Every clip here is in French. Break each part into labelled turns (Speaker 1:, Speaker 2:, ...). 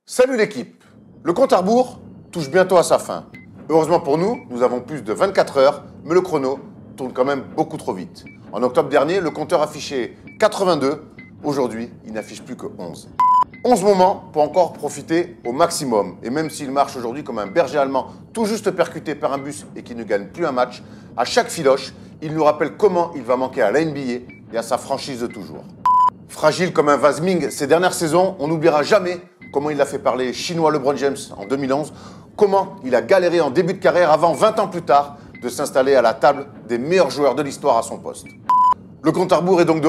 Speaker 1: Salut l'équipe. Le compte à rebours touche bientôt à sa fin. Heureusement pour nous, nous avons plus de 24 heures, mais le chrono tourne quand même beaucoup trop vite. En octobre dernier, le compteur affichait 82. Aujourd'hui, il n'affiche plus que 11. 11 moments pour encore profiter au maximum. Et même s'il marche aujourd'hui comme un berger allemand tout juste percuté par un bus et qui ne gagne plus un match, à chaque filoche, il nous rappelle comment il va manquer à la NBA et à sa franchise de toujours. Fragile comme un vase Ming ces dernières saisons, on n'oubliera jamais comment il a fait parler chinois LeBron James en 2011, comment il a galéré en début de carrière avant 20 ans plus tard de s'installer à la table des meilleurs joueurs de l'histoire à son poste. Le compte à rebours est donc de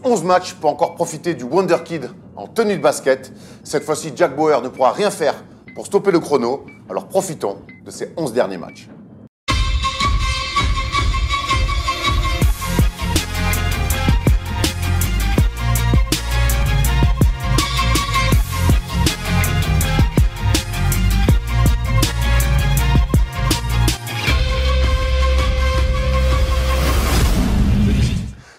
Speaker 1: 11 matchs pour encore profiter du Wonder Kid en tenue de basket. Cette fois-ci, Jack Bauer ne pourra rien faire pour stopper le chrono, alors profitons de ces 11 derniers matchs.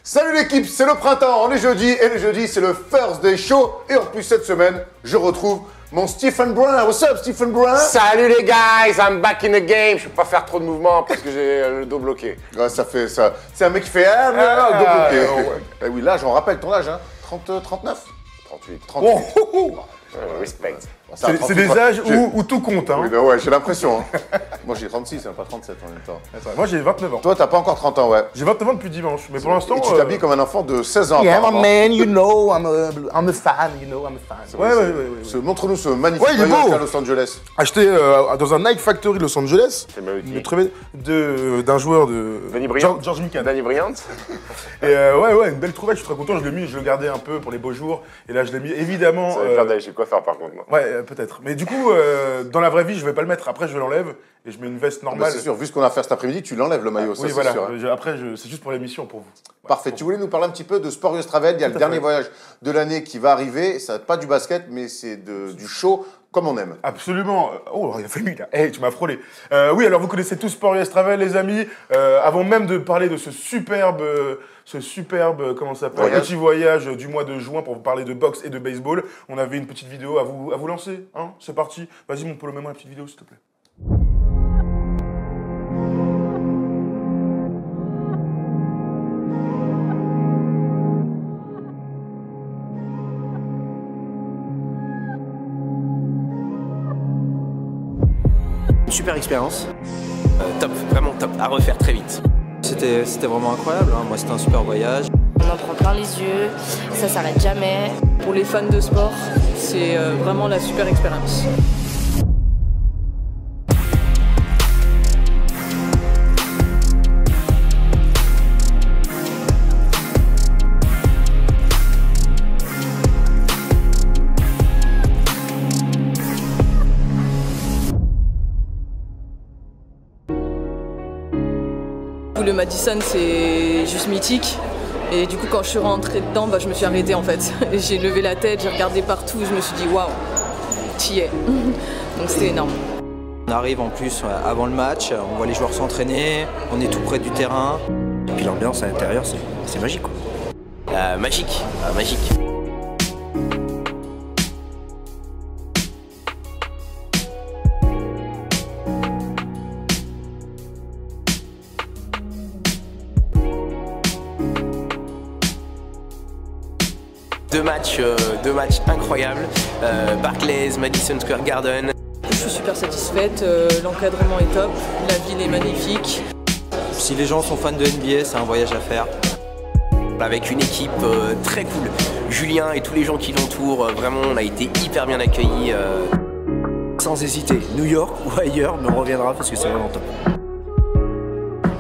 Speaker 1: Salut l'équipe, c'est le printemps, on est jeudi et le jeudi c'est le Thursday Show et en plus cette semaine je retrouve mon Stephen Brun. What's up Stephen Brun?
Speaker 2: Salut les guys, I'm back in the game. Je peux pas faire trop de mouvements parce que j'ai le dos bloqué.
Speaker 1: Ouais, ça fait ça. C'est un mec qui fait le dos bloqué. Ouais. Eh oui, l'âge, on rappelle ton âge, hein. 39
Speaker 2: 38.
Speaker 1: 38.
Speaker 2: Respect.
Speaker 3: C'est des âges où tout compte. Hein.
Speaker 1: Oui, ben ouais, j'ai l'impression. Hein. Moi j'ai 36, pas 37 en même temps.
Speaker 3: Attends, moi j'ai 29 ans.
Speaker 1: Toi t'as pas encore 30 ans, ouais.
Speaker 3: J'ai 29 ans depuis dimanche, mais pour l'instant.
Speaker 1: Et tu t'habilles comme un enfant de 16 ans.
Speaker 4: Yeah, my man, you know, I'm a fan, you know, I'm a fan.
Speaker 3: Ouais.
Speaker 1: Montre-nous ce magnifique
Speaker 3: Ouais, il est
Speaker 1: maillot
Speaker 3: beau.
Speaker 1: à Los Angeles.
Speaker 3: Acheté dans un Nike Factory Los Angeles.
Speaker 2: C'est magnifique.
Speaker 3: D'un joueur de.
Speaker 2: Danny Bryant.
Speaker 3: George Mikan.
Speaker 2: Danny Bryant.
Speaker 3: Et ouais, une belle trouvaille, je suis très content. Je l'ai mis, je le gardais un peu pour les beaux jours. Et là, je l'ai mis évidemment.
Speaker 2: Ça va faire d'aller chez le coiffeur par contre. Moi.
Speaker 3: Ouais, peut-être. Mais du coup, dans la vraie vie, je vais pas le mettre. Après, je l'enlève et je mets une veste
Speaker 1: Bah,
Speaker 3: normale.
Speaker 1: c'est sûr, vu ce qu'on a fait cet après-midi, tu l'enlèves le maillot, ça
Speaker 3: Oui,
Speaker 1: c'est
Speaker 3: voilà.
Speaker 1: sûr. Hein.
Speaker 3: Après, c'est juste pour l'émission, pour vous. Ouais,
Speaker 1: Parfait. Tu voulais nous parler un petit peu de Sport Travel. Il y a le dernier voyage de l'année qui va arriver. Ça pas du basket, mais c'est du show comme on aime.
Speaker 3: Absolument. Oh, il a fallu là. Hey, tu m'as frôlé. Oui, alors vous connaissez tous Sport US Travel, les amis. Avant même de parler de ce superbe, comment ça s'appelle, petit voyage du mois de juin pour vous parler de boxe et de baseball, on avait une petite vidéo à vous lancer. Hein, c'est parti. Vas-y, mon Polo, mets-moi la petite vidéo, s'il te plaît.
Speaker 5: Super expérience.
Speaker 6: Top, vraiment top, à refaire très vite.
Speaker 5: C'était vraiment incroyable, hein. Moi c'était un super voyage.
Speaker 7: On en prend plein les yeux, ça s'arrête jamais.
Speaker 8: Pour les fans de sport, c'est vraiment la super expérience. Le Madison, c'est juste mythique. Et du coup, quand je suis rentrée dedans, je me suis arrêtée en fait. J'ai levé la tête, j'ai regardé partout, je me suis dit waouh, t'y es. Donc c'était énorme.
Speaker 5: On arrive en plus avant le match, on voit les joueurs s'entraîner, on est tout près du terrain. Et puis l'ambiance à l'intérieur, c'est magique quoi.
Speaker 6: Magique, magique. Deux matchs incroyables. Barclays, Madison Square Garden.
Speaker 8: Je suis super satisfaite, l'encadrement est top, la ville est magnifique.
Speaker 5: Si les gens sont fans de NBA, c'est un voyage à faire.
Speaker 6: Avec une équipe très cool. Julien et tous les gens qui l'entourent, vraiment on a été hyper bien accueillis.
Speaker 5: Sans hésiter, New York ou ailleurs, mais on reviendra parce que c'est vraiment top.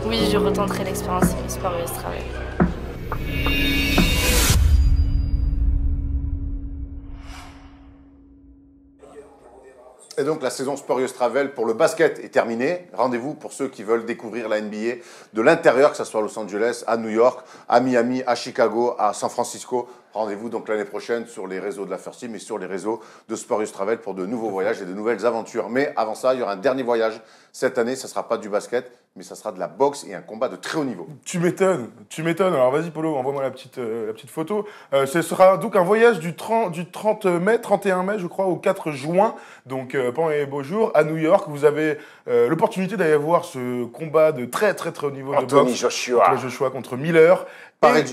Speaker 7: Oui, je retenterai l'expérience Sport US Travel.
Speaker 1: Et donc la saison Sport US Travel pour le basket est terminée. Rendez-vous pour ceux qui veulent découvrir la NBA de l'intérieur, que ce soit à Los Angeles, à New York, à Miami, à Chicago, à San Francisco. Rendez-vous donc l'année prochaine sur les réseaux de la First Team et sur les réseaux de Sport US Travel pour de nouveaux voyages et de nouvelles aventures. Mais avant ça, il y aura un dernier voyage cette année. Ça ne sera pas du basket, mais ça sera de la boxe et un combat de très haut niveau.
Speaker 3: Tu m'étonnes. Alors vas-y Polo, envoie-moi la petite photo. Ce sera donc un voyage du 30 mai, 31 mai je crois, au 4 juin, donc pendant les beaux jours, à New York. Vous avez l'opportunité d'aller voir ce combat de très très très haut niveau de boxe. Joshua contre Miller.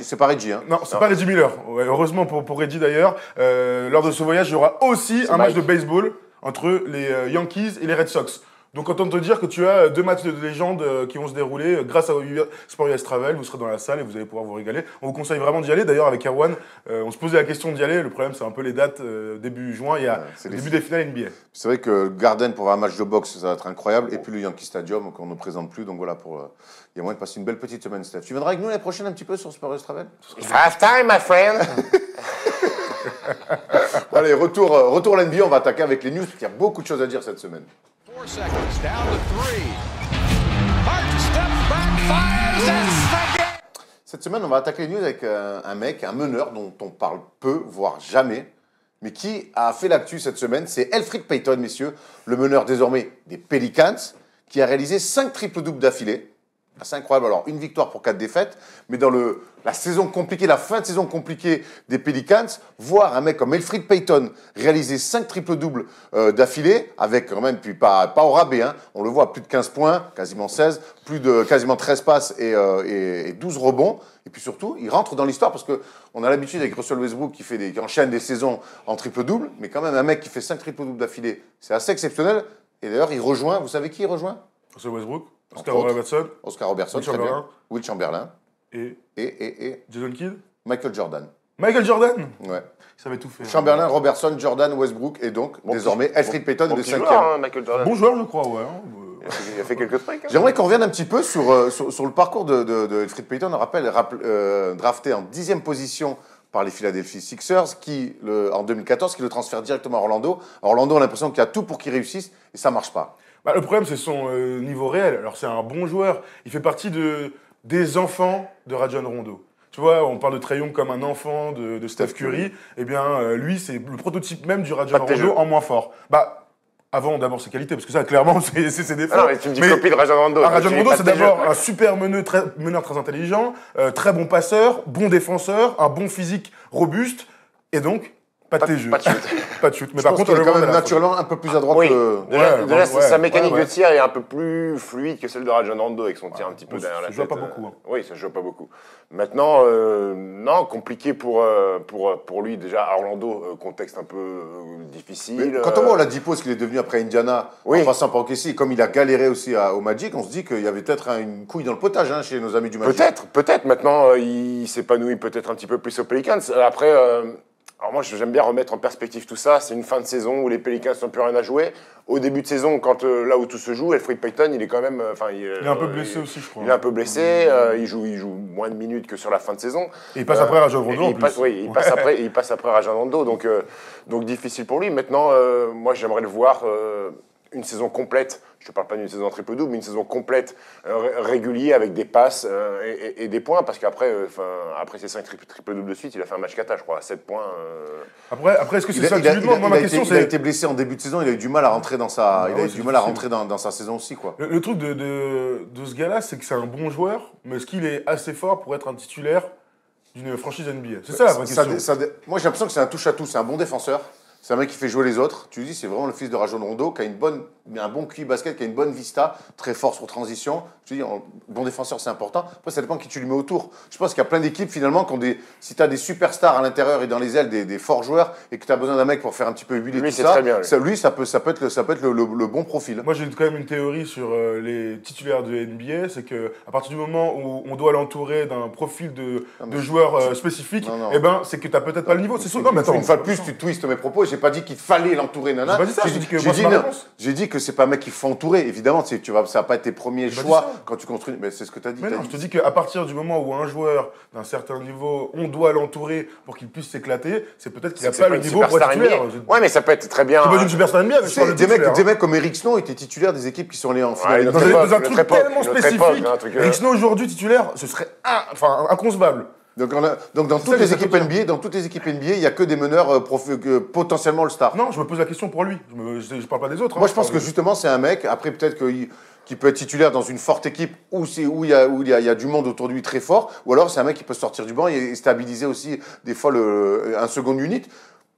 Speaker 1: C'est pas Reggie, hein?
Speaker 3: Non, c'est pas Reggie Miller. Ouais, heureusement pour Reggie d'ailleurs. Lors de ce voyage, il y aura aussi un match de baseball entre les Yankees et les Red Sox. Donc, autant te dire que tu as 2 matchs de légende qui vont se dérouler grâce à Sport US Travel. Vous serez dans la salle et vous allez pouvoir vous régaler. On vous conseille vraiment d'y aller. D'ailleurs, avec Erwan, on se posait la question d'y aller. Le problème, c'est un peu les dates. Début juin, il y a le début des finales NBA.
Speaker 1: C'est vrai que le Garden pour avoir un match de boxe, ça va être incroyable. Et puis le Yankee Stadium, qu'on ne présente plus. Donc voilà, il y a moyen de passer une belle petite semaine, Steph. Tu viendras avec nous l'année prochaine un petit peu sur Sport US Travel?
Speaker 2: Half time, my friend.
Speaker 1: Allez, retour à l'NBA. On va attaquer avec les news, parce qu'il y a beaucoup de choses à dire cette semaine.
Speaker 9: 4 seconds, down to 3. Hart steps back, fires, that's the game.
Speaker 1: Cette semaine, on va attaquer les news avec un mec, un meneur dont on parle peu, voire jamais, mais qui a fait l'actu cette semaine. C'est Elfrid Payton, messieurs, le meneur désormais des Pelicans, qui a réalisé 5 triples-doubles d'affilée. C'est incroyable. Alors, une victoire pour 4 défaites, mais dans la saison compliquée, la fin de saison compliquée des Pelicans, voir un mec comme Elfrid Payton réaliser 5 triples-doubles d'affilée, avec quand même, puis pas au rabais, hein, on le voit, plus de 15 points, quasiment 16, quasiment 13 passes et 12 rebonds. Et puis surtout, il rentre dans l'histoire parce qu'on a l'habitude avec Russell Westbrook qui enchaîne des saisons en triple-double, mais quand même un mec qui fait 5 triples-doubles d'affilée, c'est assez exceptionnel. Et d'ailleurs, il rejoint, vous savez qui il rejoint?
Speaker 3: Russell Westbrook. Oscar Robertson,
Speaker 1: très bien. Will Chamberlain.
Speaker 3: Et Jason Kidd.
Speaker 1: Michael Jordan.
Speaker 3: Michael Jordan?
Speaker 1: Ouais.
Speaker 3: Il savait tout faire.
Speaker 1: Chamberlain, Robertson, Jordan, Westbrook et donc, désormais, Elfrid Payton est le 5e.
Speaker 2: Hein, Michael Jordan.
Speaker 3: Bon joueur, je crois, ouais.
Speaker 2: Il a fait quelques trucs. Hein.
Speaker 1: J'aimerais qu'on revienne un petit peu sur le parcours de Elfrid Payton. On rappelle, drafté en 10e position par les Philadelphia Sixers, en 2014, qui le transfère directement à Orlando. Orlando a l'impression qu'il y a tout pour qu'il réussisse et ça ne marche pas.
Speaker 3: Bah, le problème, c'est son niveau réel. Alors, c'est un bon joueur. Il fait partie des enfants de Rajon Rondo. Tu vois, on parle de Trae Young comme un enfant de Steph Curry. Eh bien, lui, c'est le prototype même du Rajon Rondo en moins fort. Bah, avant, d'abord, ses qualités, parce que ça, clairement, c'est ses défauts.
Speaker 2: Ah non, mais tu me dis copie de Rajon Rondo.
Speaker 3: Rajon Rondo, c'est d'abord un super meneur très intelligent, très bon passeur, bon défenseur, un bon physique robuste, et donc... Pas de shoot. Pas de shoot. Mais par contre,
Speaker 1: il est quand même naturellement un peu plus à droite que...
Speaker 2: Déjà, sa mécanique de tir est un peu plus fluide que celle de Rajon Rondo avec son tir un petit peu derrière la tête.
Speaker 3: Ça joue pas beaucoup. Hein.
Speaker 2: Oui, ça joue pas beaucoup. Maintenant, non, compliqué pour lui. Déjà, à Orlando, contexte un peu difficile.
Speaker 1: Mais quand on voit la dipose qu'il est devenu après Indiana, en passant par OKC, comme il a galéré aussi au Magic, on se dit qu'il y avait peut-être une couille dans le potage chez nos amis du Magic.
Speaker 2: Peut-être. Maintenant, il s'épanouit peut-être un petit peu plus aux Pelicans. Après... Alors moi, j'aime bien remettre en perspective tout ça. C'est une fin de saison où les Pelicans n'ont plus rien à jouer. Au début de saison, là où tout se joue, Elfrid Payton, il est quand même...
Speaker 3: il est un peu blessé aussi, je crois.
Speaker 2: Il est un peu blessé. Il joue moins de minutes que sur la fin de saison.
Speaker 3: Et il passe après Rajon Rondo en plus.
Speaker 2: Il passe après Rajon Rondo. Donc difficile pour lui. Maintenant, moi, j'aimerais le voir... une saison complète, je ne te parle pas d'une saison triple-double, mais une saison complète, régulière, avec des passes et des points, parce qu'après ces 5 triple-doubles de suite, il a fait un match cata, je crois, à 7 points.
Speaker 3: Après, est-ce que c'est ça que tu lui demandes? Moi, ma question, c'est...
Speaker 1: Il a été blessé en début de saison, il a eu du mal à rentrer dans sa saison aussi, quoi.
Speaker 3: Le truc de ce gars-là, c'est que c'est un bon joueur, mais est-ce qu'il est assez fort pour être un titulaire d'une franchise NBA? C'est ça la vraie question.
Speaker 1: Moi, j'ai l'impression que c'est un touche-à-tout, c'est un bon défenseur. C'est un mec qui fait jouer les autres. Tu dis, c'est vraiment le fils de Rajon Rondo, qui a un bon QI basket, qui a une bonne vista, très fort sur transition. Je dis, bon défenseur, c'est important. Après, ça dépend qui tu lui mets autour. Je pense qu'il y a plein d'équipes, finalement, si tu as des superstars à l'intérieur et dans les ailes, des forts joueurs, et que tu as besoin d'un mec pour faire un petit peu huiler tout ça, lui, ça peut être le bon profil.
Speaker 3: Moi, j'ai quand même une théorie sur les titulaires de NBA, c'est qu'à partir du moment où on doit l'entourer d'un profil de joueur spécifique, eh ben, c'est que tu n'as peut-être pas le niveau.
Speaker 1: Une fois de plus, tu twistes mes propos. J'ai pas dit qu'il fallait l'entourer, nana. J'ai dit que c'est pas un mec qu'il faut entourer. Évidemment, ça va pas être tes premiers choix quand tu construis. Mais c'est ce que tu as dit.
Speaker 3: Mais non, je te dis qu'à partir du moment où un joueur d'un certain niveau, on doit l'entourer pour qu'il puisse s'éclater, c'est peut-être qu'il n'a pas le niveau pour être titulaire.
Speaker 2: Ouais, mais ça peut être très bien.
Speaker 3: C'est pas une superstar NBA, mais
Speaker 1: des mecs comme Eric Snow étaient titulaires des équipes qui sont allées en finale.
Speaker 3: Dans un truc tellement spécifique. Eric Snow aujourd'hui titulaire, ce serait inconcevable.
Speaker 1: Donc dans toutes les équipes NBA, il n'y a que des meneurs potentiellement All-Star.
Speaker 3: Non, je me pose la question pour lui. Je parle pas des autres.
Speaker 1: Moi, je pense que justement, c'est un mec, après peut-être qui peut être titulaire dans une forte équipe où il y a du monde autour de lui très fort, ou alors c'est un mec qui peut sortir du banc et stabiliser aussi des fois un second unit.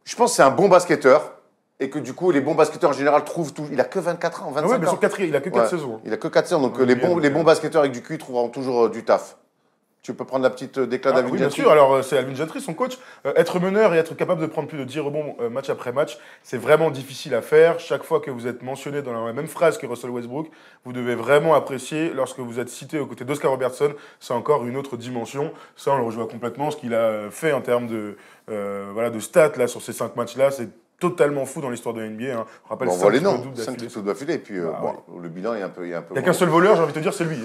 Speaker 1: Je pense que c'est un bon basketteur. Et que du coup, les bons basketteurs en général trouvent tout. Il a que 24 ans, 25 ans.
Speaker 3: Oui, mais sur 4, il a que 4 saisons.
Speaker 1: Il a que 4 saisons. Donc les bons basketteurs avec du QI trouveront toujours du taf. Tu peux prendre la petite déclat d'Alvin Gentry.
Speaker 3: Oui, bien sûr. Alors, c'est Alvin Gentry, son coach. Être meneur et être capable de prendre plus de 10 rebonds match après match, c'est vraiment difficile à faire. Chaque fois que vous êtes mentionné dans la même phrase que Russell Westbrook, vous devez vraiment apprécier lorsque vous êtes cité aux côtés d'Oscar Robertson. C'est encore une autre dimension. Ça, on le rejoint complètement. Ce qu'il a fait en termes de stats là, sur ces 5 matchs-là, c'est totalement fou dans l'histoire de la NBA. Hein. On rappelle
Speaker 1: 5 triple d'affilée. Et puis, le bilan est un peu.
Speaker 3: Il n'y a qu'un seul voleur, j'ai envie de te dire, c'est lui.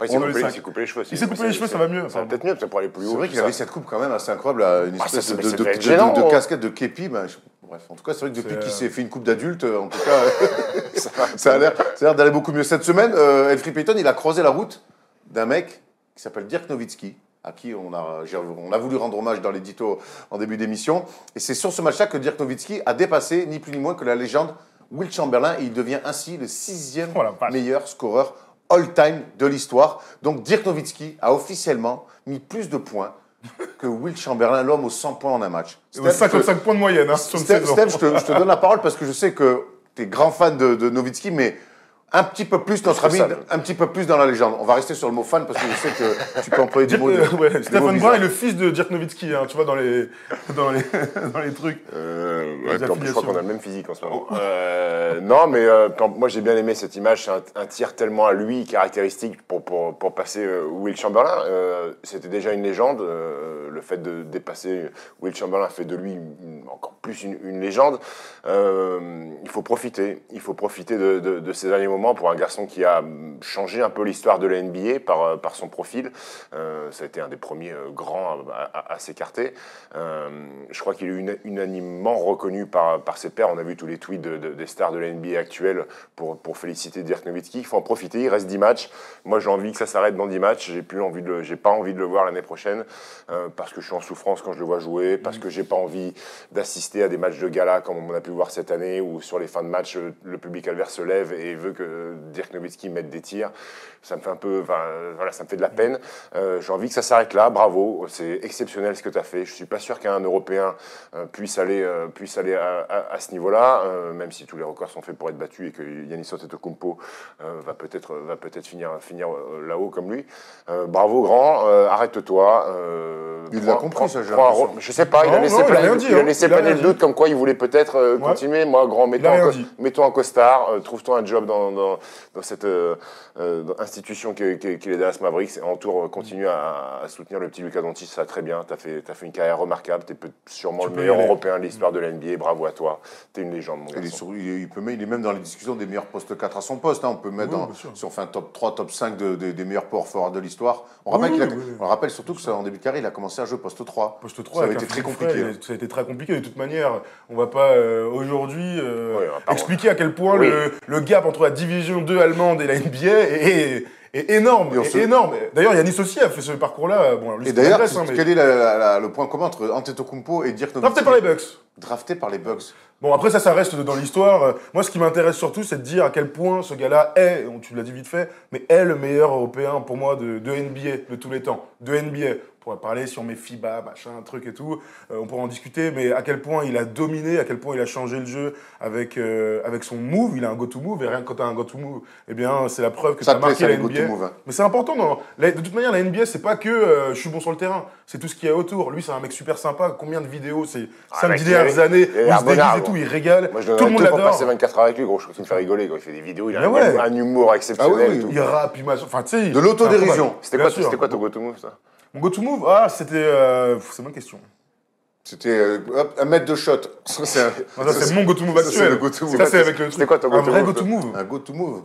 Speaker 2: Il s'est coupé les cheveux.
Speaker 3: Il s'est coupé les cheveux, ça va mieux.
Speaker 2: Ça va peut-être mieux, pour aller plus haut.
Speaker 1: C'est vrai qu'il avait cette coupe quand même assez incroyable, une espèce de casquette de képi. Bref, en tout cas, c'est vrai que depuis qu'il s'est fait une coupe d'adulte, en tout cas, ça a l'air d'aller beaucoup mieux. Cette semaine, Elfrid Payton, il a croisé la route d'un mec qui s'appelle Dirk Nowitzki, à qui on a voulu rendre hommage dans l'édito en début d'émission. Et c'est sur ce match-là que Dirk Nowitzki a dépassé ni plus ni moins que la légende Wilt Chamberlain. Et il devient ainsi le 6e meilleur scoreur all-time de l'histoire. Donc Dirk Nowitzki a officiellement mis plus de points que Wilt Chamberlain, l'homme aux 100 points en un match.
Speaker 3: 55 points de moyenne.
Speaker 1: Steph, je te donne la parole parce que je sais que tu es grand fan de Nowitzki, mais un petit peu plus, notre ami, un petit peu plus dans la légende. On va rester sur le mot fan parce que je sais que tu peux employer des mots.
Speaker 3: Stephen Brun est le fils de Dirk Nowitzki, hein, tu vois, dans les trucs.
Speaker 2: Je crois qu'on a le même physique en ce moment. Non, mais moi j'ai bien aimé cette image. C'est un tir tellement à lui, caractéristique pour passer Wilt Chamberlain. C'était déjà une légende. Le fait de dépasser Wilt Chamberlain fait de lui encore plus une légende. Il faut profiter. Il faut profiter de ces derniers moments pour un garçon qui a changé un peu l'histoire de la NBA par son profil. Ça a été un des premiers grands à s'écarter. Je crois qu'il est unanimement reconnu par ses pairs. On a vu tous les tweets des stars de la NBA actuelle pour féliciter Dirk Nowitzki. Il faut en profiter, il reste 10 matchs. Moi, j'ai envie que ça s'arrête dans 10 matchs. J'ai pas envie de le voir l'année prochaine parce que je suis en souffrance quand je le vois jouer, parce que j'ai pas envie d'assister à des matchs de gala comme on a pu le voir cette année où sur les fins de match, le public adverse se lève et veut que Dirk Nowitzki mette des tirs. Ça me fait un peu, ça me fait de la peine. J'ai envie que ça s'arrête là. Bravo, c'est exceptionnel ce que tu as fait. Je suis pas sûr qu'un Européen puisse aller à ce niveau-là, même si tous les records sont faits pour être battus et que Giannis Antetokounmpo va peut-être finir là-haut comme lui. Bravo grand, arrête-toi.
Speaker 1: Il l'a compris ça.
Speaker 2: Je sais pas. Il a laissé planer le doute comme quoi il voulait peut-être continuer. Moi, grand, mets-toi en costard, trouve-toi un job dans cette institution qui est les Dallas Mavericks et en tour continue à soutenir le petit Luka Doncic. Ça va très bien. T'as fait une carrière remarquable. T'es sûrement le meilleur Européen de l'histoire de la NBA. Bravo à toi. T'es une légende, mon garçon.
Speaker 1: Il est même dans les discussions des meilleurs postes 4 à son poste. Hein. On peut mettre si on fait un top 3, top 5 des meilleurs power forwards de l'histoire. On rappelle surtout que en début de carrière, il a commencé à jouer poste 3.
Speaker 3: Poste 3,
Speaker 1: ça avait été très compliqué.
Speaker 3: Ça a été très compliqué. De toute manière, on ne va pas aujourd'hui expliquer à quel point le gap entre la division 2 allemande et la NBA est énorme. Énorme. D'ailleurs, Giannis aussi a fait ce parcours-là. Bon,
Speaker 1: et d'ailleurs, quel est le point commun entre Antetokounmpo et Dirk Nowitzki?
Speaker 3: Drafté par les Bucks.
Speaker 1: Drafté par les Bucks.
Speaker 3: Bon, après, ça reste dans l'histoire. Moi, ce qui m'intéresse surtout, c'est de dire à quel point ce gars-là est, tu l'as dit vite fait, mais est le meilleur Européen, pour moi, de NBA, de tous les temps. De NBA. On pourrait parler si on met FIBA, machin, truc et tout. On pourrait en discuter, mais à quel point il a dominé, à quel point il a changé le jeu avec son move. Il a un go-to-move, et rien que quand tu as un go-to-move, eh bien, c'est la preuve que tu as marqué la NBA. Hein. Mais c'est important. De toute manière, la NBA, c'est pas que je suis bon sur le terrain, c'est tout ce qu'il y a autour. Lui, c'est un mec super sympa. Combien de vidéos ces 5-10 dernières années où il se déguise et tout, il régale.
Speaker 2: Moi, je tout le monde l'adore. Passer 24 heures avec lui, gros, je trouve qu'il me fait rigoler quand il fait des vidéos. Il a un humour exceptionnel.
Speaker 3: Ah oui, il rappe, il enfin, tu sais.
Speaker 1: De l'autodérision.
Speaker 2: C'était quoi ton go-to-move, ça?
Speaker 3: Mon go-to-move, c'était... c'est ma question.
Speaker 1: C'était un mètre de shot.
Speaker 3: C'est mon go-to-move actuel. Ça, c'est avec le truc.
Speaker 2: C'était quoi ton go-to-move?
Speaker 3: Un vrai go-to-move.
Speaker 1: Un go-to-move.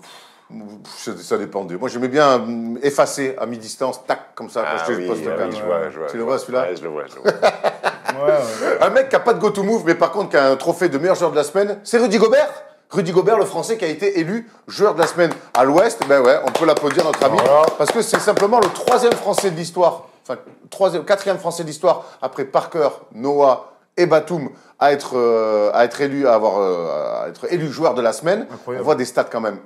Speaker 1: Ça dépendait. Moi, j'aimais bien effacer à mi-distance, tac, comme ça, quand j'étais poste 4. Tu le vois, celui-là?
Speaker 2: Ouais, je le vois.
Speaker 1: Un mec qui n'a pas de go-to-move, mais par contre qui a un trophée de meilleur joueur de la semaine, c'est Rudy Gobert. Rudy Gobert, le Français qui a été élu joueur de la semaine à l'Ouest. Ben ouais, on peut l'applaudir, notre ami, parce que c'est simplement le 3e Français de l'histoire enfin, quatrième Français de l'histoire, après Parker, Noah et Batum, à être élu joueur de la semaine.
Speaker 3: Incroyable.
Speaker 1: On voit des stats quand même.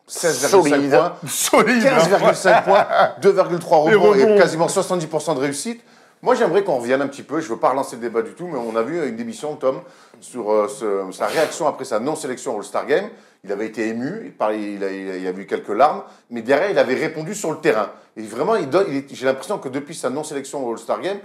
Speaker 1: 16,5 points,
Speaker 3: Solide.
Speaker 1: 15,5 points, 2,3 rebonds
Speaker 3: rebonds.
Speaker 1: et quasiment 70% de réussite. Moi, j'aimerais qu'on revienne un petit peu, je ne veux pas relancer le débat du tout, mais on a vu une démission, Tom, sur sa réaction après sa non-sélection au All-Star Game. Il avait été ému, il a vu quelques larmes, mais derrière, il avait répondu sur le terrain. Et vraiment, j'ai l'impression que depuis sa non-sélection au All-Star Game,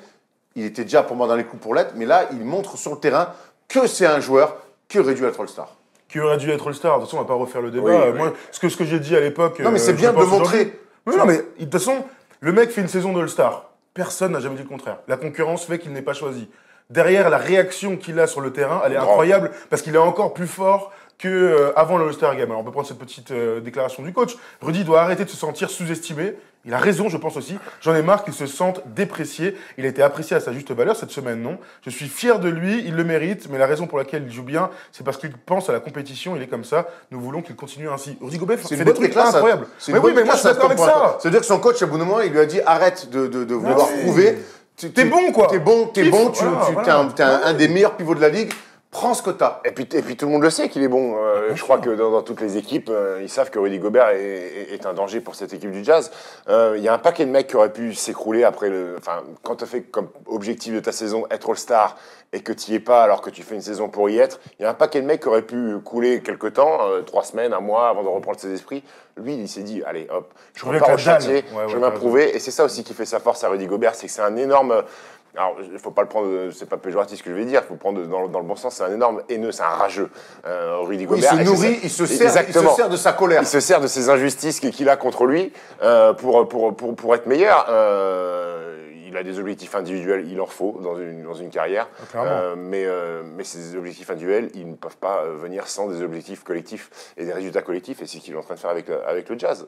Speaker 1: il était déjà pour moi dans les coups pour l'être, mais là, il montre sur le terrain que c'est un joueur qui aurait dû être All-Star.
Speaker 3: Qui aurait dû être All-Star. De toute façon, on va pas refaire le débat.
Speaker 1: Oui.
Speaker 3: Moi, ce que j'ai dit à l'époque.
Speaker 1: Non, mais c'est bien de le montrer.
Speaker 3: Oui, non, mais de toute façon, le mec fait une saison de All-Star. Personne n'a jamais dit le contraire. La concurrence fait qu'il n'est pas choisi. Derrière, la réaction qu'il a sur le terrain, elle est incroyable parce qu'il est encore plus fort qu'avant le All-Star Game. Alors, on peut prendre cette petite déclaration du coach. Rudy doit arrêter de se sentir sous-estimé. Il a raison, je pense aussi. J'en ai marre qu'il se sente déprécié. Il a été apprécié à sa juste valeur cette semaine, non. Je suis fier de lui, il le mérite, mais la raison pour laquelle il joue bien, c'est parce qu'il pense à la compétition, il est comme ça. Nous voulons qu'il continue ainsi. Rudy Gobert fait des trucs incroyables. Mais oui, mais moi je suis d'accord avec ça.
Speaker 1: C'est-à-dire que son coach, à bout de moment, il lui a dit arrête de vouloir prouver.
Speaker 3: T'es bon, quoi.
Speaker 1: T'es bon, t'es un des meilleurs pivots de la ligue. Prends ce que t'as.
Speaker 2: Et puis tout le monde le sait qu'il est bon. Je crois que dans toutes les équipes, ils savent que Rudy Gobert est un danger pour cette équipe du Jazz. Il y a un paquet de mecs qui auraient pu s'écrouler après quand tu as fait comme objectif de ta saison être All-Star et que tu n'y es pas alors que tu fais une saison pour y être. Il y a un paquet de mecs qui auraient pu couler quelques temps, 3 semaines, 1 mois avant de reprendre ses esprits. Lui, il s'est dit, allez, hop, je repars au chantier, je vais m'approuver. Et c'est ça aussi qui fait sa force à Rudy Gobert, c'est que c'est un énorme... Alors, il ne faut pas le prendre, c'est pas péjoratif ce que je vais dire, il faut le prendre dans le bon sens, c'est un énorme haineux, c'est un rageux. Rudy Gobert.
Speaker 1: Il se nourrit, il se sert de sa colère.
Speaker 2: Il se sert de ses injustices qu'il a contre lui pour être meilleur. Il a des objectifs individuels, il en faut dans une carrière. Mais ces objectifs individuels, ils ne peuvent pas venir sans des objectifs collectifs et des résultats collectifs. Et c'est ce qu'il est en train de faire avec le Jazz.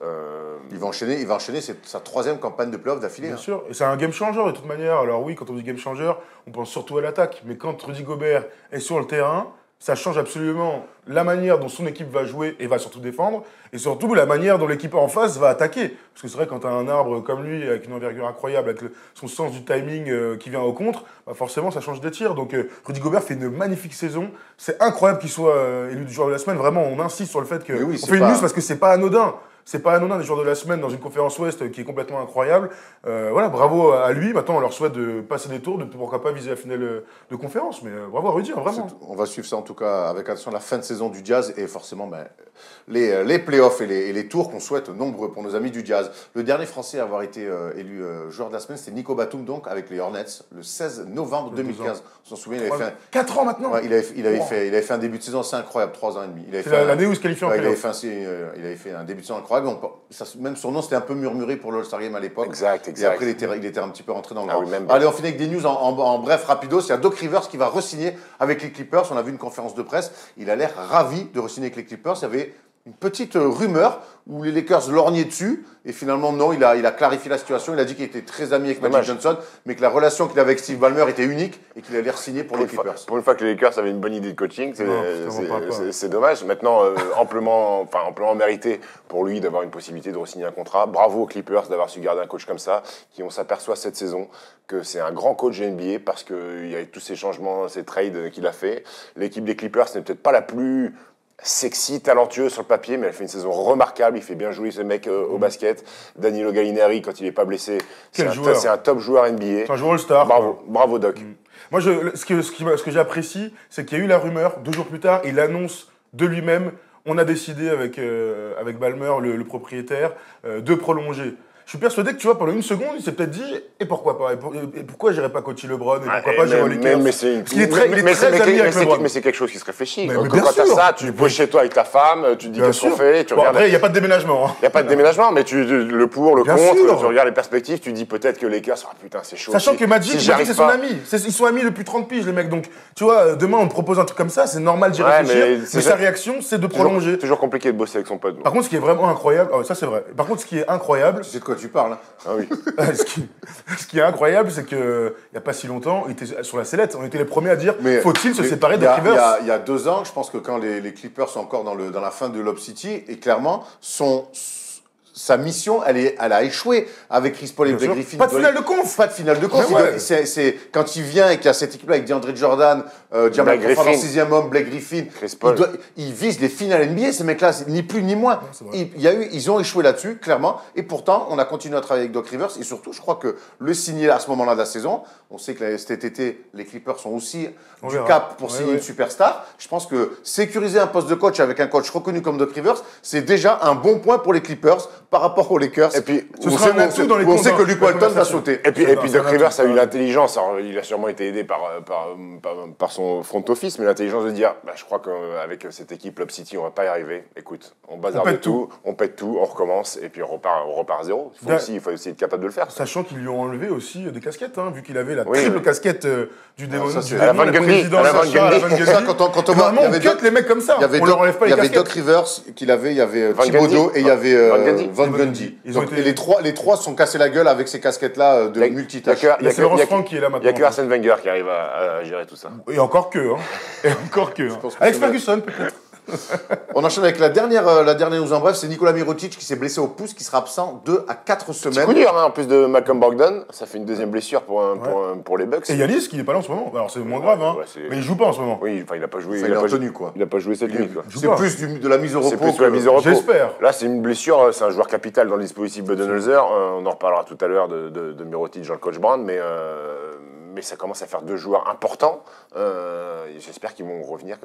Speaker 1: Il va enchaîner sa 3e campagne de playoff d'affilée.
Speaker 3: Bien sûr, et c'est un game changer de toute manière. Alors oui, quand on dit game changer, on pense surtout à l'attaque. Mais quand Rudy Gobert est sur le terrain, ça change absolument la manière dont son équipe va jouer et va surtout défendre, et surtout la manière dont l'équipe en face va attaquer. Parce que c'est vrai, quand tu as un arbre comme lui, avec une envergure incroyable, avec son sens du timing qui vient au contre, bah forcément ça change des tirs. Donc Rudy Gobert fait une magnifique saison. C'est incroyable qu'il soit élu du joueur de la semaine. Vraiment, on insiste sur le fait qu'on fait une news parce que c'est pas anodin. C'est pas anodin des joueurs de la semaine dans une conférence Ouest qui est complètement incroyable. Voilà, bravo à lui. Maintenant, on leur souhaite de passer des tours, de pourquoi pas viser la finale de conférence. Mais bravo à Rudy, hein, vraiment.
Speaker 1: On va suivre ça en tout cas avec attention la fin de saison du Jazz et forcément les playoffs et les tours qu'on souhaite nombreux pour nos amis du Jazz. Le dernier Français à avoir été élu joueur de la semaine, c'était Nico Batum, donc avec les Hornets, le 16 novembre 2015. On s'en souvient, il avait fait
Speaker 3: 4 ans maintenant.
Speaker 1: Ouais, il avait fait un début de saison assez incroyable, 3 ans et demi.
Speaker 3: C'est l'année où il se qualifie en playoff.
Speaker 1: Il avait fait un début de saison incroyable. Même son nom, c'était un peu murmuré pour le All-Star Game à l'époque.
Speaker 2: Exact.
Speaker 1: Et après, il était un petit peu rentré dans le rang.
Speaker 2: Oui,
Speaker 1: Allez, on finit avec des news en bref, rapidos. Il y a Doc Rivers qui va re-signer avec les Clippers. On a vu une conférence de presse. Il a l'air ravi de re-signer avec les Clippers. Il y avait une petite rumeur où les Lakers lorgnaient dessus. Et finalement, non, il a clarifié la situation. Il a dit qu'il était très ami avec Magic Johnson, mais que la relation qu'il avait avec Steve Ballmer était unique et qu'il allait re-signer pour les Clippers.
Speaker 2: Pour une fois que les Lakers avaient une bonne idée de coaching, c'est dommage. Maintenant, amplement mérité pour lui d'avoir une possibilité de re-signer un contrat. Bravo aux Clippers d'avoir su garder un coach comme ça, qui on s'aperçoit cette saison que c'est un grand coach NBA parce qu'il y a tous ces changements, ces trades qu'il a fait. L'équipe des Clippers n'est peut-être pas la plus sexy, talentueux sur le papier, mais elle fait une saison remarquable. Il fait bien jouer ce mec au basket. Danilo Gallinari, quand il n'est pas blessé, c'est un top joueur NBA.
Speaker 3: C'est un joueur All-Star.
Speaker 2: Bravo Doc.
Speaker 3: Moi, ce que j'apprécie, c'est qu'il y a eu la rumeur. 2 jours plus tard, il annonce de lui-même, on a décidé avec Ballmer, le propriétaire, de prolonger. Je suis persuadé que, tu vois, pendant une seconde, il s'est peut-être dit et pourquoi pas, et pourquoi j'irais pas coacher LeBron, et pourquoi pas j'irais aux Lakers. Parce qu'il est très ami avec LeBron.
Speaker 2: Mais c'est quelque chose qui se réfléchit.
Speaker 3: Mais
Speaker 2: quand t'as ça, tu poses chez toi avec ta femme, tu te dis qu'est-ce qu'on fait, tu regardes.
Speaker 3: Après, il n'y a pas de déménagement.
Speaker 2: Il n'y a pas de déménagement, mais le pour, le contre, tu regardes les perspectives, tu dis peut-être que les Lakers, putain, c'est chaud.
Speaker 3: Sachant que Magic, c'est son ami. Ils sont amis depuis 30 piges, les mecs. Donc, tu vois, demain, on te propose un truc comme ça, c'est normal d'y réfléchir. Mais sa réaction, c'est de prolonger.
Speaker 2: Toujours compliqué de bosser avec son pote.
Speaker 3: Par contre, ce qui est vraiment incroyable, ça c'est vrai. Par contre, ce qui est incroyable.
Speaker 1: Tu sais de quoi tu parles, hein.
Speaker 2: Ah oui.
Speaker 3: Ce qui est incroyable, c'est qu'il n'y a pas si longtemps, il était sur la sellette. On était les premiers à dire faut-il se séparer de Rivers.
Speaker 1: Il y a 2 ans, je pense que quand les Clippers sont encore dans la fin de Lob City, et clairement, sa mission, elle a échoué avec Chris Paul et Blake Griffin.
Speaker 3: Pas de finale de conf.
Speaker 1: Pas de finale de conf.
Speaker 3: Ouais.
Speaker 1: C'est quand il vient et qu'il y a cette équipe-là avec DeAndre Jordan, Jamal Crawford en 6e homme, Blake Griffin,
Speaker 2: Chris Paul.
Speaker 1: ils visent les finales NBA, ces mecs-là, ni plus ni moins. Ils ont échoué là-dessus, clairement, et pourtant, on a continué à travailler avec Doc Rivers, et surtout, je crois que le signer à ce moment-là de la saison, on sait que cet été, les Clippers sont aussi du cap pour signer une superstar. Je pense que sécuriser un poste de coach avec un coach reconnu comme Doc Rivers, c'est déjà un bon point pour les Clippers par rapport aux Lakers.
Speaker 2: Et puis,
Speaker 1: on sait que Luke Walton va sauter.
Speaker 2: Et puis Doc Rivers a eu l'intelligence, alors il a sûrement été aidé par son front office, mais l'intelligence de dire, je crois qu'avec cette équipe Lob City, on va pas y arriver. Écoute, on bazarde tout, on pète tout, on recommence, et puis on repart à zéro. Il faut aussi être capable de le faire.
Speaker 3: Sachant qu'ils lui ont enlevé aussi des casquettes, vu qu'il avait la triple casquette du démon.
Speaker 2: À la Van Gundy.
Speaker 1: Quand on voit,
Speaker 3: il y avait les mecs comme ça. On leur enlève pas les casquettes.
Speaker 1: Il y avait Doc Rivers qu'il avait, il y avait Thibodeau et il y avait Van Gundy. Et les trois sont cassés la gueule avec ces casquettes-là de multitâches.
Speaker 3: Il y a Laurence Franck qui est là maintenant.
Speaker 2: Il n'y a que Arsène Wenger qui arrive à gérer tout ça.
Speaker 3: Et encore que. Alex Ferguson, peut-être.
Speaker 1: On enchaîne avec la dernière news en bref, c'est Nikola Mirotic qui s'est blessé au pouce, qui sera absent 2 à 4 semaines.
Speaker 2: C'est coup dur, en plus de Malcolm Brogdon, ça fait une deuxième blessure pour les Bucks.
Speaker 3: Et Yanis qui n'est pas là en ce moment, alors c'est moins grave, mais il joue pas en ce moment.
Speaker 2: Oui, il n'a pas joué.
Speaker 1: Il est retenu, quoi.
Speaker 2: Il n'a pas joué cette nuit, quoi.
Speaker 1: C'est plus de la mise au repos.
Speaker 2: C'est plus de la mise au repos.
Speaker 3: J'espère.
Speaker 2: Là, c'est une blessure, c'est un joueur capital dans le dispositif Budenholzer. On en reparlera tout à l'heure de Mirotic, Jean-Coach Brown, mais ça commence à faire 2 joueurs importants. J'espère qu'ils vont revenir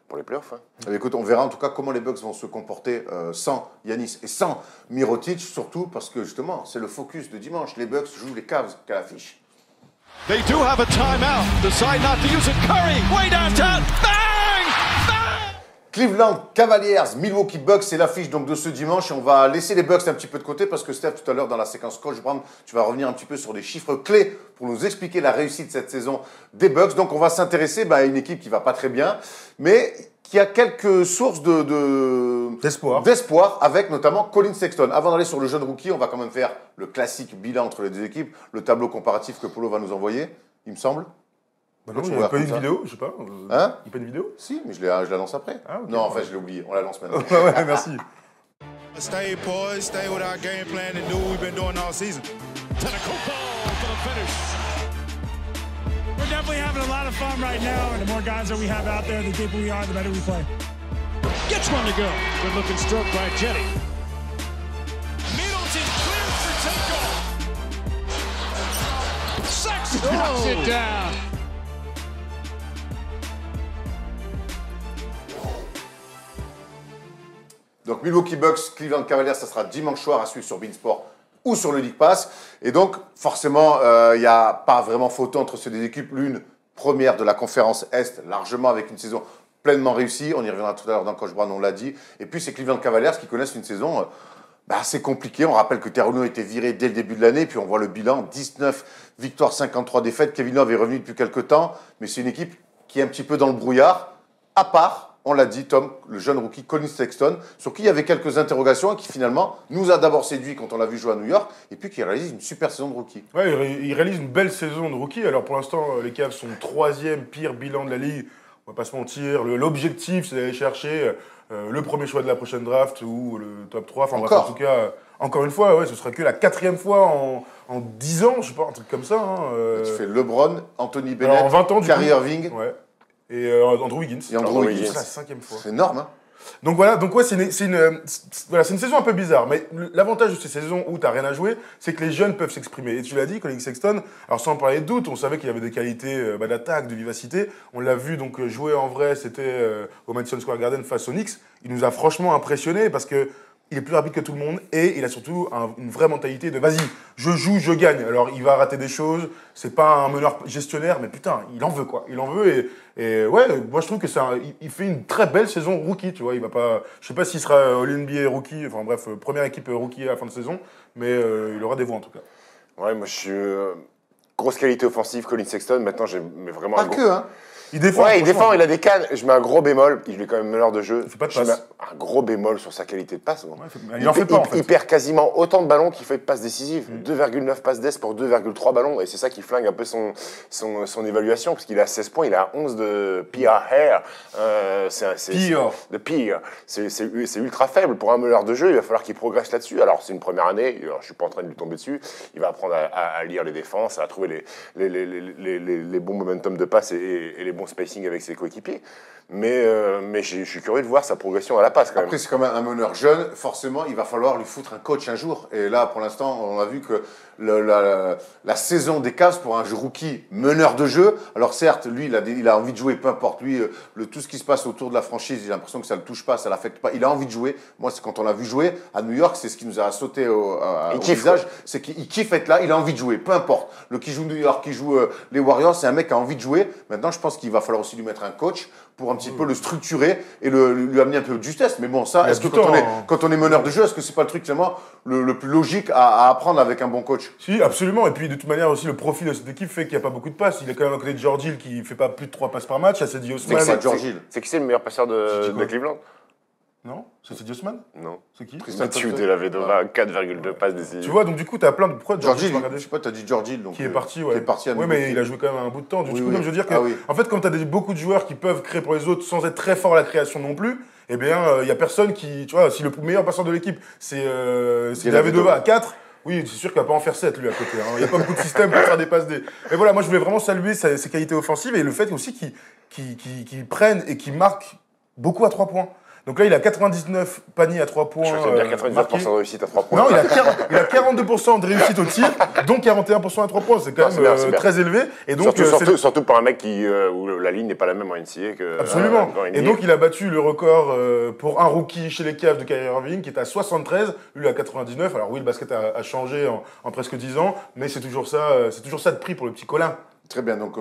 Speaker 2: pour les playoffs.
Speaker 1: Écoute, on verra en tout cas comment les Bucks vont se comporter sans Yanis et sans Mirotic, surtout parce que justement, c'est le focus de dimanche. Les Bucks jouent les Cavs qu'à l'affiche.
Speaker 9: They do have a timeout. Decide not to use it. Curry, way downtown. Bang! Bang!
Speaker 1: Cleveland Cavaliers, Milwaukee Bucks, c'est l'affiche donc de ce dimanche. Et on va laisser les Bucks un petit peu de côté parce que Steph, tout à l'heure dans la séquence Coach Brown, tu vas revenir un petit peu sur des chiffres clés pour nous expliquer la réussite cette saison des Bucks. Donc on va s'intéresser à une équipe qui va pas très bien, mais qui a quelques sources d'espoir avec notamment Colin Sexton. Avant d'aller sur le jeune rookie, on va quand même faire le classique bilan entre les deux équipes, le tableau comparatif que Polo va nous envoyer, il me semble.
Speaker 3: Non, il n'y a pas une vidéo, je sais pas. Il n'y a pas une vidéo?
Speaker 1: Si, mais je la lance après. Non, en fait, je l'ai oublié. On la lance maintenant.
Speaker 3: Ouais, merci.
Speaker 10: Stay poised, stay with our game plan and do what we've been doing all season.
Speaker 9: Tanakopo for the finish.
Speaker 11: We're definitely having a lot of fun right now, and the more guys that we have out there, the deeper we are, the better we play.
Speaker 9: Gets one to go. Good looking stroke by Jetty. Middleton cleared for takeoff. Sexton knocks it down.
Speaker 1: Donc Milwaukee Bucks, Cleveland Cavaliers, ça sera dimanche soir à suivre sur Beansport ou sur le League Pass. Et donc, forcément, il n'y a pas vraiment photo entre ces deux équipes. L'une première de la conférence Est, largement avec une saison pleinement réussie. On y reviendra tout à l'heure dans Coach Brown, on l'a dit. Et puis, c'est Cleveland Cavaliers qui connaissent une saison assez compliquée. On rappelle que Terreno était viré dès le début de l'année. Puis, on voit le bilan, 19 victoires, 53 défaites. Kevin Love est revenu depuis quelques temps. Mais c'est une équipe qui est un petit peu dans le brouillard, à part... On l'a dit, Tom, le jeune rookie Colin Sexton, sur qui il y avait quelques interrogations et qui finalement nous a d'abord séduit quand on l'a vu jouer à New York, et puis qui réalise une super saison de rookie.
Speaker 3: Ouais, il réalise une belle saison de rookie. Alors pour l'instant, les Cavs sont 3e pire bilan de la Ligue. On va pas se mentir. L'objectif, c'est d'aller chercher le premier choix de la prochaine draft ou le top 3. Enfin bref, en tout cas, encore une fois, ce sera que la 4e fois en 10 ans, je sais pas, un truc comme ça.
Speaker 1: Tu fais LeBron, Anthony Bennett,
Speaker 3: en 20 ans,
Speaker 1: Kyrie Irving.
Speaker 3: Ouais. Et Andrew Wiggins.
Speaker 1: Et Andrew Wiggins.
Speaker 3: C'est la 5e fois.
Speaker 1: C'est énorme, hein.
Speaker 3: Donc voilà, c'est une saison un peu bizarre. Mais l'avantage de ces saisons où tu n'as rien à jouer, c'est que les jeunes peuvent s'exprimer. Et tu l'as dit, Colin Sexton, alors sans parler de doute, on savait qu'il y avait des qualités d'attaque, de vivacité. On l'a vu donc jouer en vrai, c'était au Madison Square Garden face aux Knicks. Il nous a franchement impressionnés parce que il est plus rapide que tout le monde et il a surtout une vraie mentalité de vas-y, je joue, je gagne. Alors il va rater des choses, c'est pas un meneur gestionnaire, mais putain, il en veut quoi. Il en veut et ouais, moi je trouve que il fait une très belle saison rookie, tu vois. Il va pas, je sais pas s'il sera All-NBA rookie, enfin bref, première équipe rookie à la fin de saison, mais il aura des voix en tout cas.
Speaker 2: Ouais, moi je suis grosse qualité offensive, Colin Sexton. Maintenant, j'ai vraiment
Speaker 1: pas que, hein.
Speaker 3: Il défend.
Speaker 2: Ouais, il défend, il a des cannes. Je mets un gros bémol, il est quand même meneur de jeu.
Speaker 3: Il fait pas de
Speaker 2: Je mets
Speaker 3: passe.
Speaker 2: un gros bémol sur sa qualité de passe.
Speaker 3: Il en fait pas, en fait.
Speaker 2: Il perd quasiment autant de ballons qu'il fait de passes décisives. 2,9 passes d'ess pour 2,3 ballons. Et c'est ça qui flingue un peu son évaluation, parce qu'il est à 16 points, il est à 11 de PRR. De pire. C'est ultra faible. Pour un meneur de jeu, il va falloir qu'il progresse là-dessus. Alors, c'est une première année, alors, je suis pas en train de lui tomber dessus. Il va apprendre à lire les défenses, à trouver les bons momentum de passe et les bons spacing avec ses coéquipiers. Mais je suis curieux de voir sa progression à la passe quand même.
Speaker 1: Après, c'est quand même un meneur jeune. Forcément, il va falloir lui foutre un coach un jour. Et là, pour l'instant, on a vu que la saison des Cavs pour un rookie meneur de jeu. Alors certes, lui, il a envie de jouer, peu importe. Lui, tout ce qui se passe autour de la franchise, j'ai l'impression que ça ne le touche pas, ça ne l'affecte pas. Il a envie de jouer. Moi, c'est quand on l'a vu jouer à New York, c'est ce qui nous a sauté au visage. C'est qu'il kiffe être là, il a envie de jouer, peu importe. Le qui joue New York, qui joue les Warriors, c'est un mec qui a envie de jouer. Maintenant, je pense qu'il va falloir aussi lui mettre un coach pour un petit peu le structurer et lui amener un peu de justesse. Mais bon, ça, est-ce que quand on est meneur de jeu, est-ce que c'est pas le truc finalement le plus logique à apprendre avec un bon coach?
Speaker 3: Si, absolument. Et puis de toute manière aussi, le profil de cette équipe fait qu'il n'y a pas beaucoup de passes. Il est quand même à côté de George Hill qui fait pas plus de 3 passes par match. Il y a Cedi Osman.
Speaker 2: C'est qui c'est le meilleur passeur de Cleveland?
Speaker 3: Non, c'est Cedi Osman?
Speaker 2: Non.
Speaker 3: C'est qui?
Speaker 2: Mathieu de la Vedova, 4,2 passes décisives.
Speaker 3: Tu vois, donc du coup, tu as plein de preuves.
Speaker 1: George Hill, je sais pas, tu as dit George Hill.
Speaker 3: Qui est parti, ouais.
Speaker 1: Qui est parti à
Speaker 3: oui, mais il a joué quand même un bout de temps. Du coup, comme je veux dire que, en fait, comme tu as beaucoup de joueurs qui peuvent créer pour les autres sans être très forts à la création non plus, eh bien, il n'y a personne qui. Tu vois, si le meilleur passeur de l'équipe, c'est la Vedova à 4. Oui, c'est sûr qu'il va pas en faire 7 lui à côté. Il n'y a pas beaucoup de système pour faire des passes D. Mais voilà, moi je voulais vraiment saluer ses qualités offensives et le fait aussi qu'il prenne et qu'il marque beaucoup à 3 points. Donc là, il a 99 paniers à 3 points.
Speaker 2: Je crois qu'il a 99% de réussite à 3 points.
Speaker 3: Non, il a 42% de réussite au tir, donc 41% à 3 points. C'est quand même très élevé. Et donc,
Speaker 2: surtout pour un mec où la ligne n'est pas la même en NCAA que.
Speaker 3: Absolument. Et donc, il a battu le record pour un rookie chez les Cavs de Kyrie Irving, qui est à 73. Lui, il a 99. Alors oui, le basket a changé en presque 10 ans, mais c'est toujours ça de prix pour le petit Colin.
Speaker 1: Très bien, donc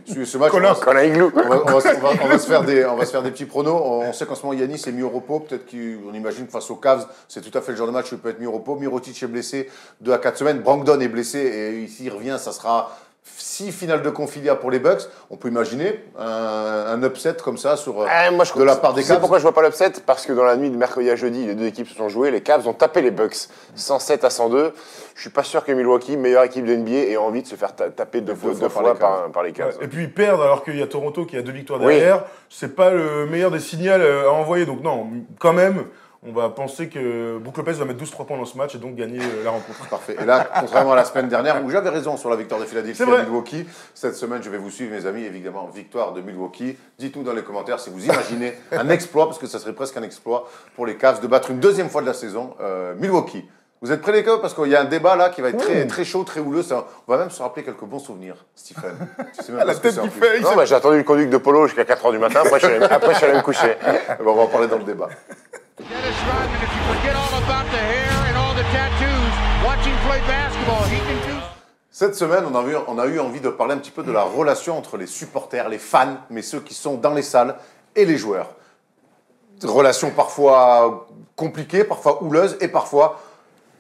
Speaker 1: suivez ce match.
Speaker 2: Colin Igloo.
Speaker 1: On va se faire des petits pronos. On sait qu'en ce moment Giannis est mis au repos. Peut-être qu'on imagine que face aux Cavs, c'est tout à fait le genre de match où il peut être mis au repos. Mirotic est blessé 2 à 4 semaines. Brogdon est blessé et s'il revient, ça sera 6 finales de confilia pour les Bucks. On peut imaginer un upset comme ça de la part des Cavs.
Speaker 2: Tu sais pourquoi je vois pas l'upset? Parce que dans la nuit de mercredi à jeudi, les deux équipes se sont jouées. Les Cavs ont tapé les Bucks 107 à 102. Je suis pas sûr que Milwaukee, meilleure équipe de NBA, ait envie de se faire taper deux fois par les Cavs.
Speaker 3: Ouais. Et puis ils perdent alors qu'il y a Toronto qui a 2 victoires derrière. Oui. C'est pas le meilleur des signaux à envoyer. Donc non, quand même. On va penser que Brook Lopez va mettre 12-3 points dans ce match et donc gagner la rencontre.
Speaker 1: Parfait. Et là, contrairement à la semaine dernière, où j'avais raison sur la victoire de Philadelphie à Milwaukee, cette semaine, je vais vous suivre, mes amis, évidemment, victoire de Milwaukee. Dites-nous dans les commentaires si vous imaginez un exploit, parce que ça serait presque un exploit pour les Cavs de battre une deuxième fois de la saison Milwaukee. Vous êtes prêts les gars? Parce qu'il y a un débat là qui va être très chaud, très houleux. On va même se rappeler quelques bons souvenirs, Stephen.
Speaker 3: Tu sais même la tête qu'il fait.
Speaker 2: Non, j'ai attendu le conduit de Polo jusqu'à 4h du matin, après je suis allé me coucher.
Speaker 1: On va en parler dans le débat. Cette semaine, on a eu envie de parler un petit peu de la relation entre les supporters, les fans, mais ceux qui sont dans les salles, et les joueurs. Relation parfois compliquée, parfois houleuse, et parfois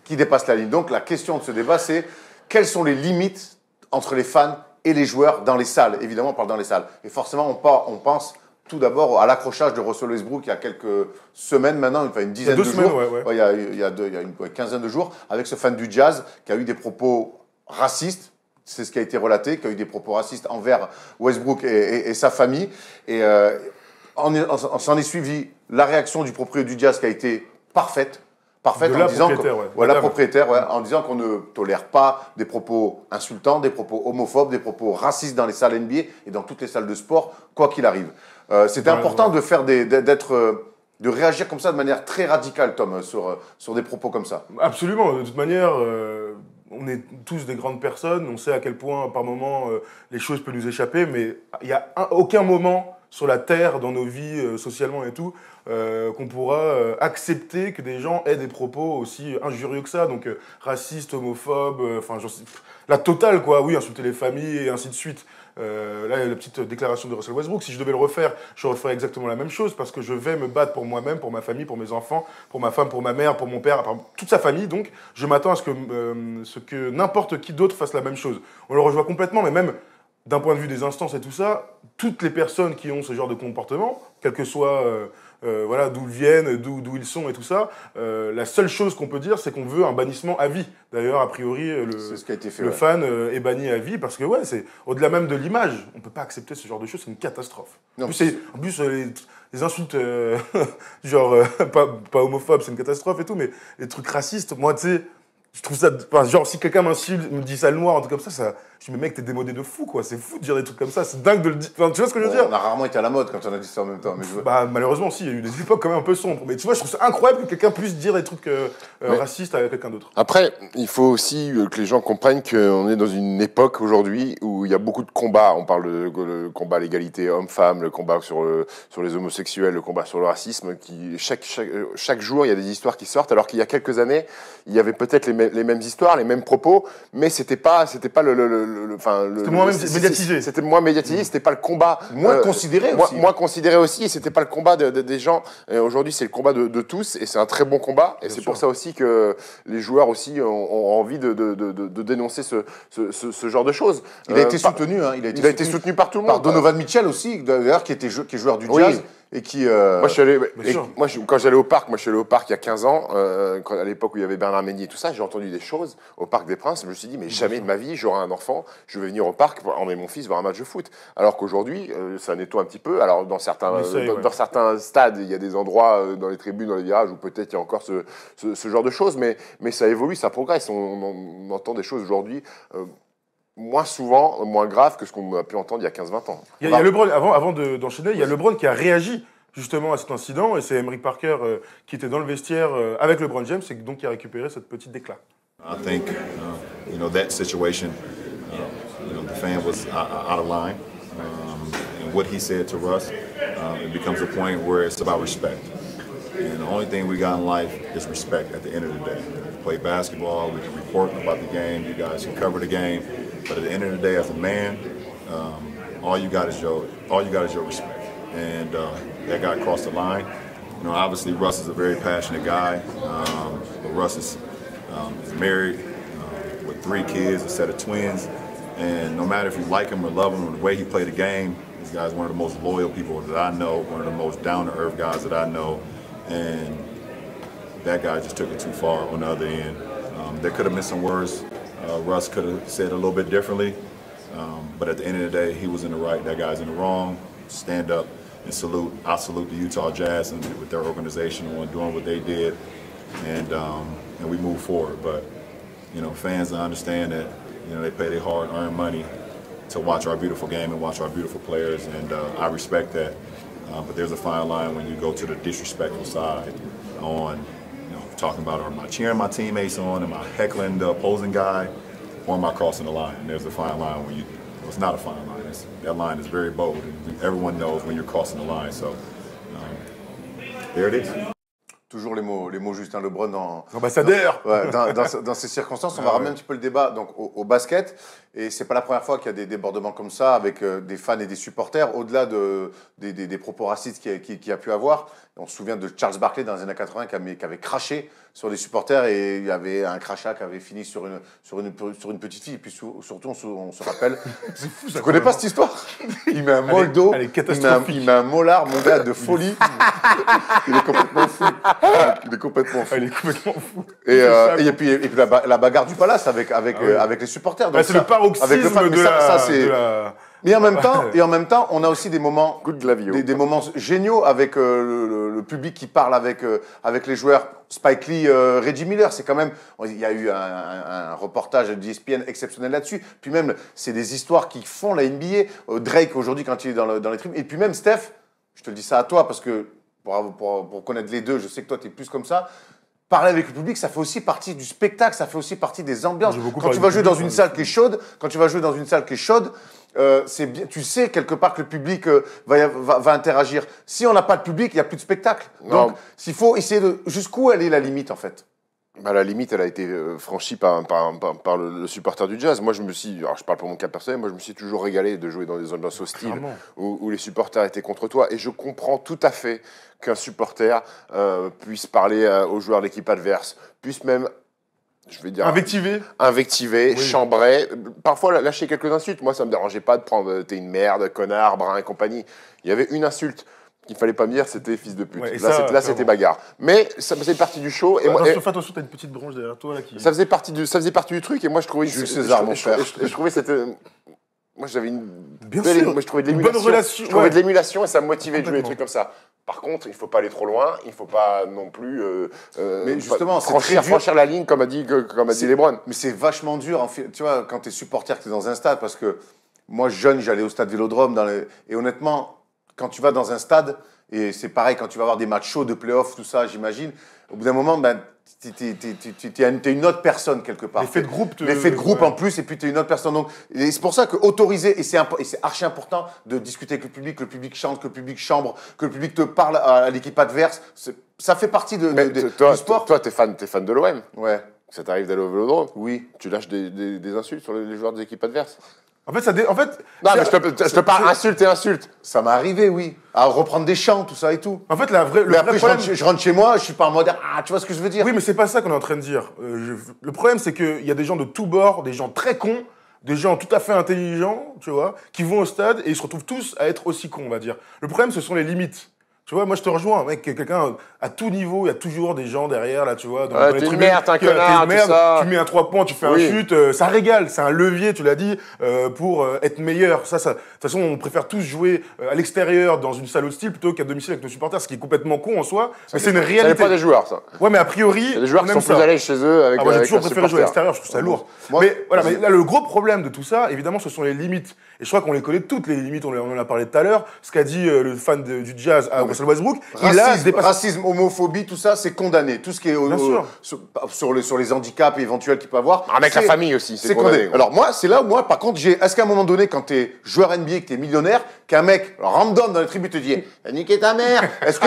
Speaker 1: qui dépasse la ligne. Donc la question de ce débat, c'est quelles sont les limites entre les fans et les joueurs dans les salles? Évidemment, on parle dans les salles. Et forcément, on pense tout d'abord à l'accrochage de Russell Westbrook il y a quelques semaines maintenant, enfin une dizaine de jours. Il y a une quinzaine de jours, avec ce fan du Jazz qui a eu des propos racistes. C'est ce qui a été relaté, qui a eu des propos racistes envers Westbrook et sa famille. Et on s'en est suivi la réaction du propriétaire du Jazz qui a été parfaite en disant qu'on ne tolère pas des propos insultants, des propos homophobes, des propos racistes dans les salles NBA et dans toutes les salles de sport, quoi qu'il arrive. C'était important de réagir comme ça de manière très radicale, Tom, sur des propos comme ça.
Speaker 3: Absolument. De toute manière, on est tous des grandes personnes. On sait à quel point, par moment, les choses peuvent nous échapper. Mais il n'y a aucun moment sur la Terre, dans nos vies, socialement et tout, qu'on pourra accepter que des gens aient des propos aussi injurieux que ça. Donc, racistes, homophobes, la totale, quoi. Oui, insulter les familles et ainsi de suite. Là, il y a la petite déclaration de Russell Westbrook. Si je devais le refaire, je referais exactement la même chose parce que je vais me battre pour moi-même, pour ma famille, pour mes enfants, pour ma femme, pour ma mère, pour mon père, pour toute sa famille. Donc, je m'attends à ce que n'importe qui d'autre fasse la même chose. On le rejoint complètement, mais même d'un point de vue des instances et tout ça, toutes les personnes qui ont ce genre de comportement, quel que soit voilà, d'où ils viennent, d'où ils sont et tout ça, la seule chose qu'on peut dire, c'est qu'on veut un bannissement à vie. D'ailleurs, a priori,
Speaker 1: ce qui a été fait,
Speaker 3: le fan est banni à vie parce que, ouais, c'est au-delà même de l'image. On ne peut pas accepter ce genre de choses, c'est une catastrophe. Non, en plus, les insultes, genre, pas homophobes, c'est une catastrophe et tout, mais les trucs racistes, moi, tu sais, je trouve ça. Genre, si quelqu'un m'insulte, me dit sale noir, un truc comme ça, je me dis, mec, t'es démodé de fou, quoi. C'est fou de dire des trucs comme ça. C'est dingue de le dire. Enfin, tu vois ce que je veux dire?
Speaker 1: On a rarement été à la mode quand on a dit ça en même temps. Mais
Speaker 3: bah, malheureusement, si, il y a eu des époques quand même un peu sombres. Mais tu vois, je trouve ça incroyable que quelqu'un puisse dire des trucs racistes à quelqu'un d'autre.
Speaker 2: Après, il faut aussi que les gens comprennent qu'on est dans une époque aujourd'hui où il y a beaucoup de combats. On parle de combat à l'égalité homme-femme, le combat sur les homosexuels, le combat sur le racisme. Chaque jour, il y a des histoires qui sortent, alors qu'il y a quelques années, il y avait peut-être les mêmes histoires, les mêmes propos, mais c'était pas
Speaker 3: c'était moins médiatisé.
Speaker 2: C'était moins médiatisé, c'était pas le combat.
Speaker 1: Moins considéré aussi.
Speaker 2: Moins considéré aussi, et c'était pas le combat des gens. Aujourd'hui, c'est le combat de tous, et c'est un très bon combat. Et c'est pour ça aussi que les joueurs aussi ont envie de dénoncer ce genre de choses.
Speaker 1: Il a été soutenu, hein. Il a été soutenu par tout le monde. Par Donovan Mitchell aussi, d'ailleurs, qui est joueur du Jazz.
Speaker 2: Oui.
Speaker 1: Et qui,
Speaker 2: Moi, quand j'allais au parc, il y a 15 ans, à l'époque où il y avait Bernard Mendy et tout ça, j'ai entendu des choses au Parc des Princes. Je me suis dit, mais jamais de ma vie, j'aurai un enfant, je vais venir au parc pour emmener mon fils voir un match de foot. Alors qu'aujourd'hui, ça nettoie un petit peu. Alors, dans certains stades, il y a des endroits dans les tribunes, dans les virages, où peut-être il y a encore ce genre de choses, mais ça évolue, ça progresse. On entend des choses aujourd'hui. Moins souvent, moins grave que ce qu'on a pu entendre il y a 15-20 ans.
Speaker 3: Il y a LeBron, avant d'enchaîner, il y a LeBron qui a réagi justement à cet incident, et c'est Emerick Parker qui était dans le vestiaire avec LeBron James, et donc qui a récupéré cette petite déclat.
Speaker 12: I think, that situation, the fan was out of line, and what he said to Russ, it becomes a point where it's about respect. And the only thing we got in life is respect at the end of the day. We play basketball, we can report about the game, you guys can cover the game, but at the end of the day, as a man, all you got is your respect. And that guy crossed the line. Obviously Russ is a very passionate guy, but Russ is married with 3 kids, a set of twins, and no matter if you like him or love him or the way he played the game, this guy's one of the most loyal people that I know, one of the most down-to-earth guys that I know. And that guy just took it too far on the other end. There could have been some words Russ could have said a little bit differently, but at the end of the day, he was in the right, that guy's in the wrong. Stand up and salute. I salute the Utah Jazz and with their organization on doing what they did, and we move forward. But fans understand that they pay their hard-earned money to watch our beautiful game and watch our beautiful players, and I respect that. But there's a fine line when you go to the disrespectful side on, talking about, am I cheering my teammates on, am I heckling the opposing guy, or am I crossing the line? And there's a fine line when it's not a fine line. That line is very bold, and everyone knows when you're crossing the line. So there it is.
Speaker 1: Toujours les mots Justin LeBron dans ces circonstances. On va ramener un petit peu le débat donc, au basket. Et c'est pas la première fois qu'il y a des débordements comme ça avec des fans et des supporters, au-delà des propos racistes qu'il y a pu avoir. On se souvient de Charles Barkley dans les années 80 qui avait craché sur des supporters, et il y avait un crachat qui avait fini sur une petite fille. Et puis surtout, on se rappelle. C'est fou, ça. Tu connais pas cette histoire? Il met un moldo, il met un molar, mon gars, de folie. Il est complètement fou. Il est complètement fou. Et puis la bagarre du palace avec les supporters.
Speaker 3: C'est le paroxysme de la...
Speaker 1: Mais en même temps, on a aussi des moments, des moments géniaux avec le public qui parle avec les joueurs. Spike Lee, Reggie Miller, c'est quand même, il y a eu un reportage d'ESPN exceptionnel là-dessus. Puis même, c'est des histoires qui font la NBA. Drake aujourd'hui quand il est dans les tribunes. Et puis même Steph, je te le dis ça à toi parce que pour connaître les deux, je sais que toi tu es plus comme ça. Parler avec le public, ça fait aussi partie du spectacle, ça fait aussi partie des ambiances. Quand tu vas jouer dans une salle qui est chaude, c'est bien, tu sais quelque part que le public va interagir. Si on n'a pas de public, il n'y a plus de spectacle. Non. Donc, il faut essayer de... Jusqu'où elle est la limite, en fait?
Speaker 2: La limite, elle a été franchie par le supporter du Jazz. Moi, je parle pour mon cas personnel, moi je me suis toujours régalé de jouer dans des ambiances hostiles où les supporters étaient contre toi. Et je comprends tout à fait qu'un supporter puisse parler aux joueurs de l'équipe adverse, puisse même je vais dire...
Speaker 3: Invectivé,
Speaker 2: chambré, parfois lâcher quelques insultes. Moi, ça me dérangeait pas de prendre « t'es une merde, connard, brun et compagnie ». Il y avait une insulte qu'il fallait pas me dire, c'était « fils de pute ». Là, c'était bagarre. Mais ça faisait partie du show. Et moi,
Speaker 3: attention, t'as une petite branche derrière toi là qui...
Speaker 2: Ça faisait partie du truc et moi, je trouvais...
Speaker 1: Jules César, mon frère.
Speaker 2: Je trouvais cette... Moi, j'avais une
Speaker 3: je trouvais
Speaker 2: de l'émulation. Je trouvais de l'émulation et ça me motivait de jouer des trucs comme ça. Par contre, il ne faut pas aller trop loin, il ne faut pas non plus
Speaker 1: mais justement,
Speaker 2: franchir la ligne comme a dit Lebron.
Speaker 1: Mais c'est vachement dur, tu vois, quand tu es supporter, que tu es dans un stade, parce que moi, jeune, j'allais au stade Vélodrome, et honnêtement, quand tu vas dans un stade, et c'est pareil, quand tu vas avoir des matchs chauds de play-off, tout ça, j'imagine, au bout d'un moment, ben, t'es une autre personne quelque part.
Speaker 3: L'effet de groupe.
Speaker 1: L'effet de groupe en plus, et puis t'es une autre personne. Donc, c'est pour ça que autoriser, et c'est archi important de discuter avec le public chante, que le public chambre, que le public te parle à l'équipe adverse. Ça fait partie du sport.
Speaker 2: Toi, t'es fan de l'OM.
Speaker 1: Ouais.
Speaker 2: Ça t'arrive d'aller au Vélodrome.
Speaker 1: Oui.
Speaker 2: Tu lâches des insultes sur les joueurs des équipes adverses.
Speaker 3: En fait,
Speaker 2: non, mais je te parle insulte.
Speaker 1: Ça m'est arrivé, oui. À reprendre des chants, tout ça et tout.
Speaker 3: En fait, le vrai
Speaker 1: problème... je rentre chez moi, je suis pas en mode « Ah, tu vois ce que je veux dire ?»
Speaker 3: Oui, mais c'est pas ça qu'on est en train de dire. Le problème, c'est qu'il y a des gens de tous bords, des gens très cons, des gens tout à fait intelligents, tu vois, qui vont au stade et ils se retrouvent tous à être aussi cons, on va dire. Le problème, ce sont les limites. Tu vois, moi je te rejoins, mec, quelqu'un à tout niveau, il y a toujours des gens derrière, là, tu vois.
Speaker 2: T'es une merde, t'es un connard, tout ça.
Speaker 3: Tu mets un 3 points, tu fais un shoot, ça régale, c'est un levier, tu l'as dit, pour être meilleur. De toute façon, on préfère tous jouer à l'extérieur, dans une salle hostile, plutôt qu'à domicile avec nos supporters, ce qui est complètement con en soi, mais c'est une réalité.
Speaker 2: Ça n'est pas des joueurs, ça.
Speaker 3: Ouais, mais a priori,
Speaker 2: il y a des joueurs qui sont plus à l'aise chez eux avec
Speaker 3: moi, j'ai toujours préféré jouer à l'extérieur, je trouve ça lourd. Mais voilà, mais là, le gros problème de tout ça, évidemment, ce sont les limites. Et je crois qu'on les connaît toutes, les limites, on en a parlé tout à l'heure. Ce qu'a dit le fan du Jazz à Russell Westbrook.
Speaker 1: Racisme, homophobie, tout ça, c'est condamné. Tout ce qui est sur les handicaps éventuels qu'il peut avoir.
Speaker 2: Avec la famille aussi, c'est
Speaker 1: condamné. Alors moi, c'est là où moi, par contre, est-ce qu'à un moment donné, quand t'es joueur NBA, que t'es millionnaire, qu'un mec random dans les tribus te dit « Niquez ta mère !» Est-ce que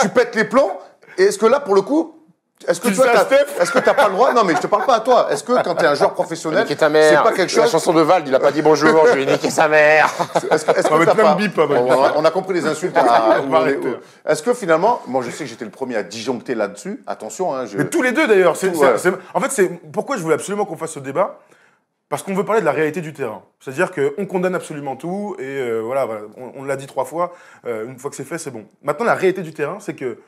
Speaker 1: tu pètes les plombs? Et est-ce que là, pour le coup, est-ce que t'as pas le droit? Non, mais je te parle pas à toi. Est-ce que quand t'es un joueur professionnel, c'est pas quelque chose?
Speaker 2: La chanson de Vald, il a pas dit bonjour, je vais niquer sa mère.
Speaker 1: Est-ce que t'as pas... On a compris les insultes. Est-ce que finalement, moi je sais que j'étais le premier à disjoncter là-dessus. Attention, hein.
Speaker 3: Mais tous les deux d'ailleurs. En fait, c'est pourquoi je voulais absolument qu'on fasse ce débat. Parce qu'on veut parler de la réalité du terrain. C'est-à-dire qu'on condamne absolument tout et voilà, on l'a dit 3 fois. Une fois que c'est fait, c'est bon. Maintenant, la réalité du terrain, c'est que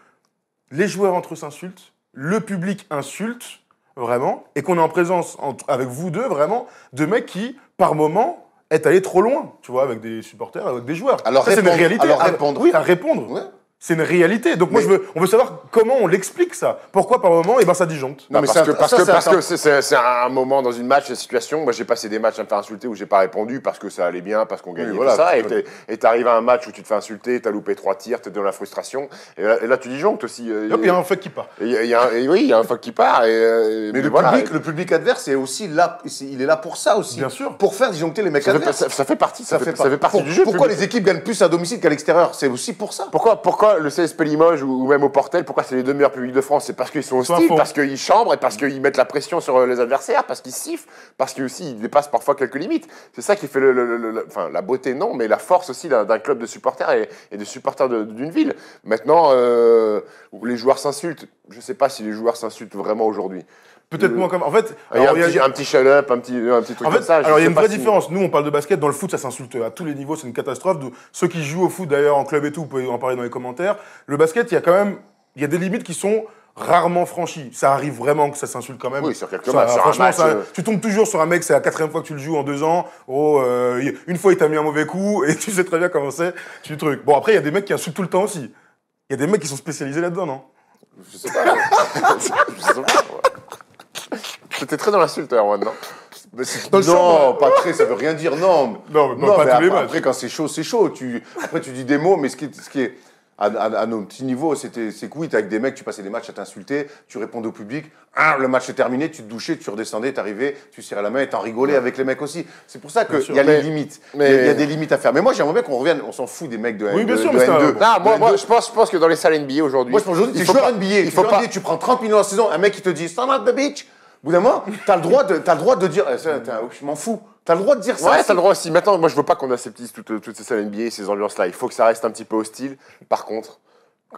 Speaker 3: les joueurs entre eux s'insultent. Le public insulte, vraiment, et qu'on est en présence, avec vous deux, vraiment, de mecs qui, par moment, est allé trop loin, tu vois, avec des supporters, avec des joueurs.
Speaker 1: Alors
Speaker 3: ça, c'est une réalité.
Speaker 1: Alors répondre.
Speaker 3: Oui, à répondre. Ouais. C'est une réalité. Donc moi, on veut savoir comment on l'explique ça. Pourquoi par moment, ça disjoncte.
Speaker 2: Non, parce que c'est un moment dans une match, la situation. Moi, j'ai passé des matchs à me faire insulter où j'ai pas répondu parce que ça allait bien, parce qu'on gagnait, tout ça. Et t'arrives à un match où tu te fais insulter, t'as loupé 3 tirs, t'es dans la frustration. Et là tu disjonctes aussi.
Speaker 3: Hop, il y a un fuck qui part.
Speaker 2: Oui, il y a un fuck qui part.
Speaker 1: Mais le public adverse est aussi là. Il est là pour ça aussi.
Speaker 3: Bien sûr.
Speaker 1: Pour faire disjoncter les mecs adverses.
Speaker 2: Ça fait partie. Ça fait partie du jeu.
Speaker 1: Pourquoi les équipes gagnent plus à domicile qu'à l'extérieur? C'est aussi pour ça.
Speaker 2: Pourquoi le CSP Limoges ou même au Portel, pourquoi c'est les 2 meilleurs publics de France? C'est parce qu'ils sont hostiles, parce qu'ils chambrent et parce qu'ils mettent la pression sur les adversaires, parce qu'ils sifflent, parce qu'ils dépassent parfois quelques limites. C'est ça qui fait la beauté, non, mais la force aussi d'un club de supporters et de supporters d'une ville. Maintenant, les joueurs s'insultent. Je ne sais pas si les joueurs s'insultent vraiment aujourd'hui.
Speaker 3: Peut-être moins comme. En fait,
Speaker 2: il y a un petit shut-up, un petit truc comme ça.
Speaker 3: Alors, il y a une vraie différence. Nous, on parle de basket. Dans le foot, ça s'insulte à tous les niveaux. C'est une catastrophe. Ceux qui jouent au foot, d'ailleurs, en club et tout, vous pouvez en parler dans les commentaires. Le basket, il y a des limites qui sont rarement franchies. Ça arrive vraiment que ça s'insulte quand même.
Speaker 2: Oui, sur quelques matchs.
Speaker 3: Franchement, tu tombes toujours sur un mec, c'est la 4e fois que tu le joues en 2 ans. Une fois, il t'a mis un mauvais coup et tu sais très bien comment c'est. Tu truc. Bon, après, il y a des mecs qui insultent tout le temps aussi. Il y a des mecs qui sont spécialisés là-dedans, non?
Speaker 2: Je sais pas. J'étais très dans l'insulte, Erwan, non?
Speaker 1: Non, pas très, ça veut rien dire, non.
Speaker 3: Non, mais pas tous les matchs.
Speaker 1: Après, quand c'est chaud, c'est chaud. Après, tu dis des mots, mais ce qui est à nos petits niveaux, c'est que oui, t'es avec des mecs, tu passais des matchs à t'insulter, tu répondais au public, le match est terminé, tu te douchais, tu redescendais, t'arrivais, tu serrais la main et t'en rigolais avec les mecs aussi. C'est pour ça qu'il y a les limites. Il y a des limites à faire. Mais moi, j'aimerais bien qu'on revienne, on s'en fout des mecs de N2.
Speaker 3: Oui, bien sûr,
Speaker 1: mais
Speaker 2: moi, je pense que dans les salles NBA aujourd'hui.
Speaker 1: Moi, je pense aujourd'hui, tu joues NBA, tu prends 30 millions la saison, un mec qui te dit stand at the beach. Au bout d'un moment, t'as le droit de dire, je m'en fous. T'as le droit de dire ça.
Speaker 2: Ouais, t'as le droit aussi. Maintenant, moi, je veux pas qu'on aseptise toutes ces salles NBA, ces ambiances-là. Il faut que ça reste un petit peu hostile. Par contre,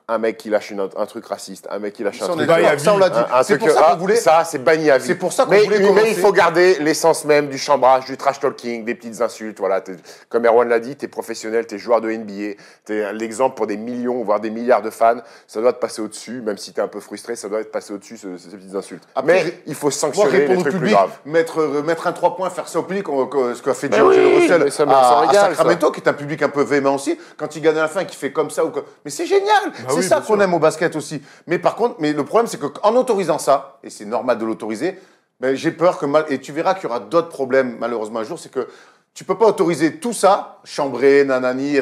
Speaker 2: un mec qui lâche un truc raciste, un mec qui lâche un truc...
Speaker 1: Ça, on l'a dit.
Speaker 2: C'est pour ça qu'on voulait... Ça, c'est banni à vie.
Speaker 1: C'est pour ça qu'on voulait commencer.
Speaker 2: Mais il faut garder l'essence même du chambrage, du trash talking, des petites insultes. Voilà, comme Erwan l'a dit, t'es professionnel, t'es joueur de NBA, t'es l'exemple pour des millions, voire des milliards de fans. Ça doit te passer au-dessus, même si t'es un peu frustré, ça doit te passer au-dessus, ces petites insultes.
Speaker 1: Après,
Speaker 2: mais il faut sanctionner les trucs plus graves.
Speaker 1: Mettre un 3 points, faire ça au public, ce qu'a fait D'Angelo Russell à Sacramento, qui est un public un peu véhément aussi, quand il gagne à la fin, qui fait comme ça. Mais c'est génial. C'est ça qu'on aime au basket aussi. Mais par contre, le problème, c'est qu'en autorisant ça, et c'est normal de l'autoriser, mais j'ai peur que et tu verras qu'il y aura d'autres problèmes malheureusement un jour, c'est que tu peux pas autoriser tout ça, chambrer, nanani,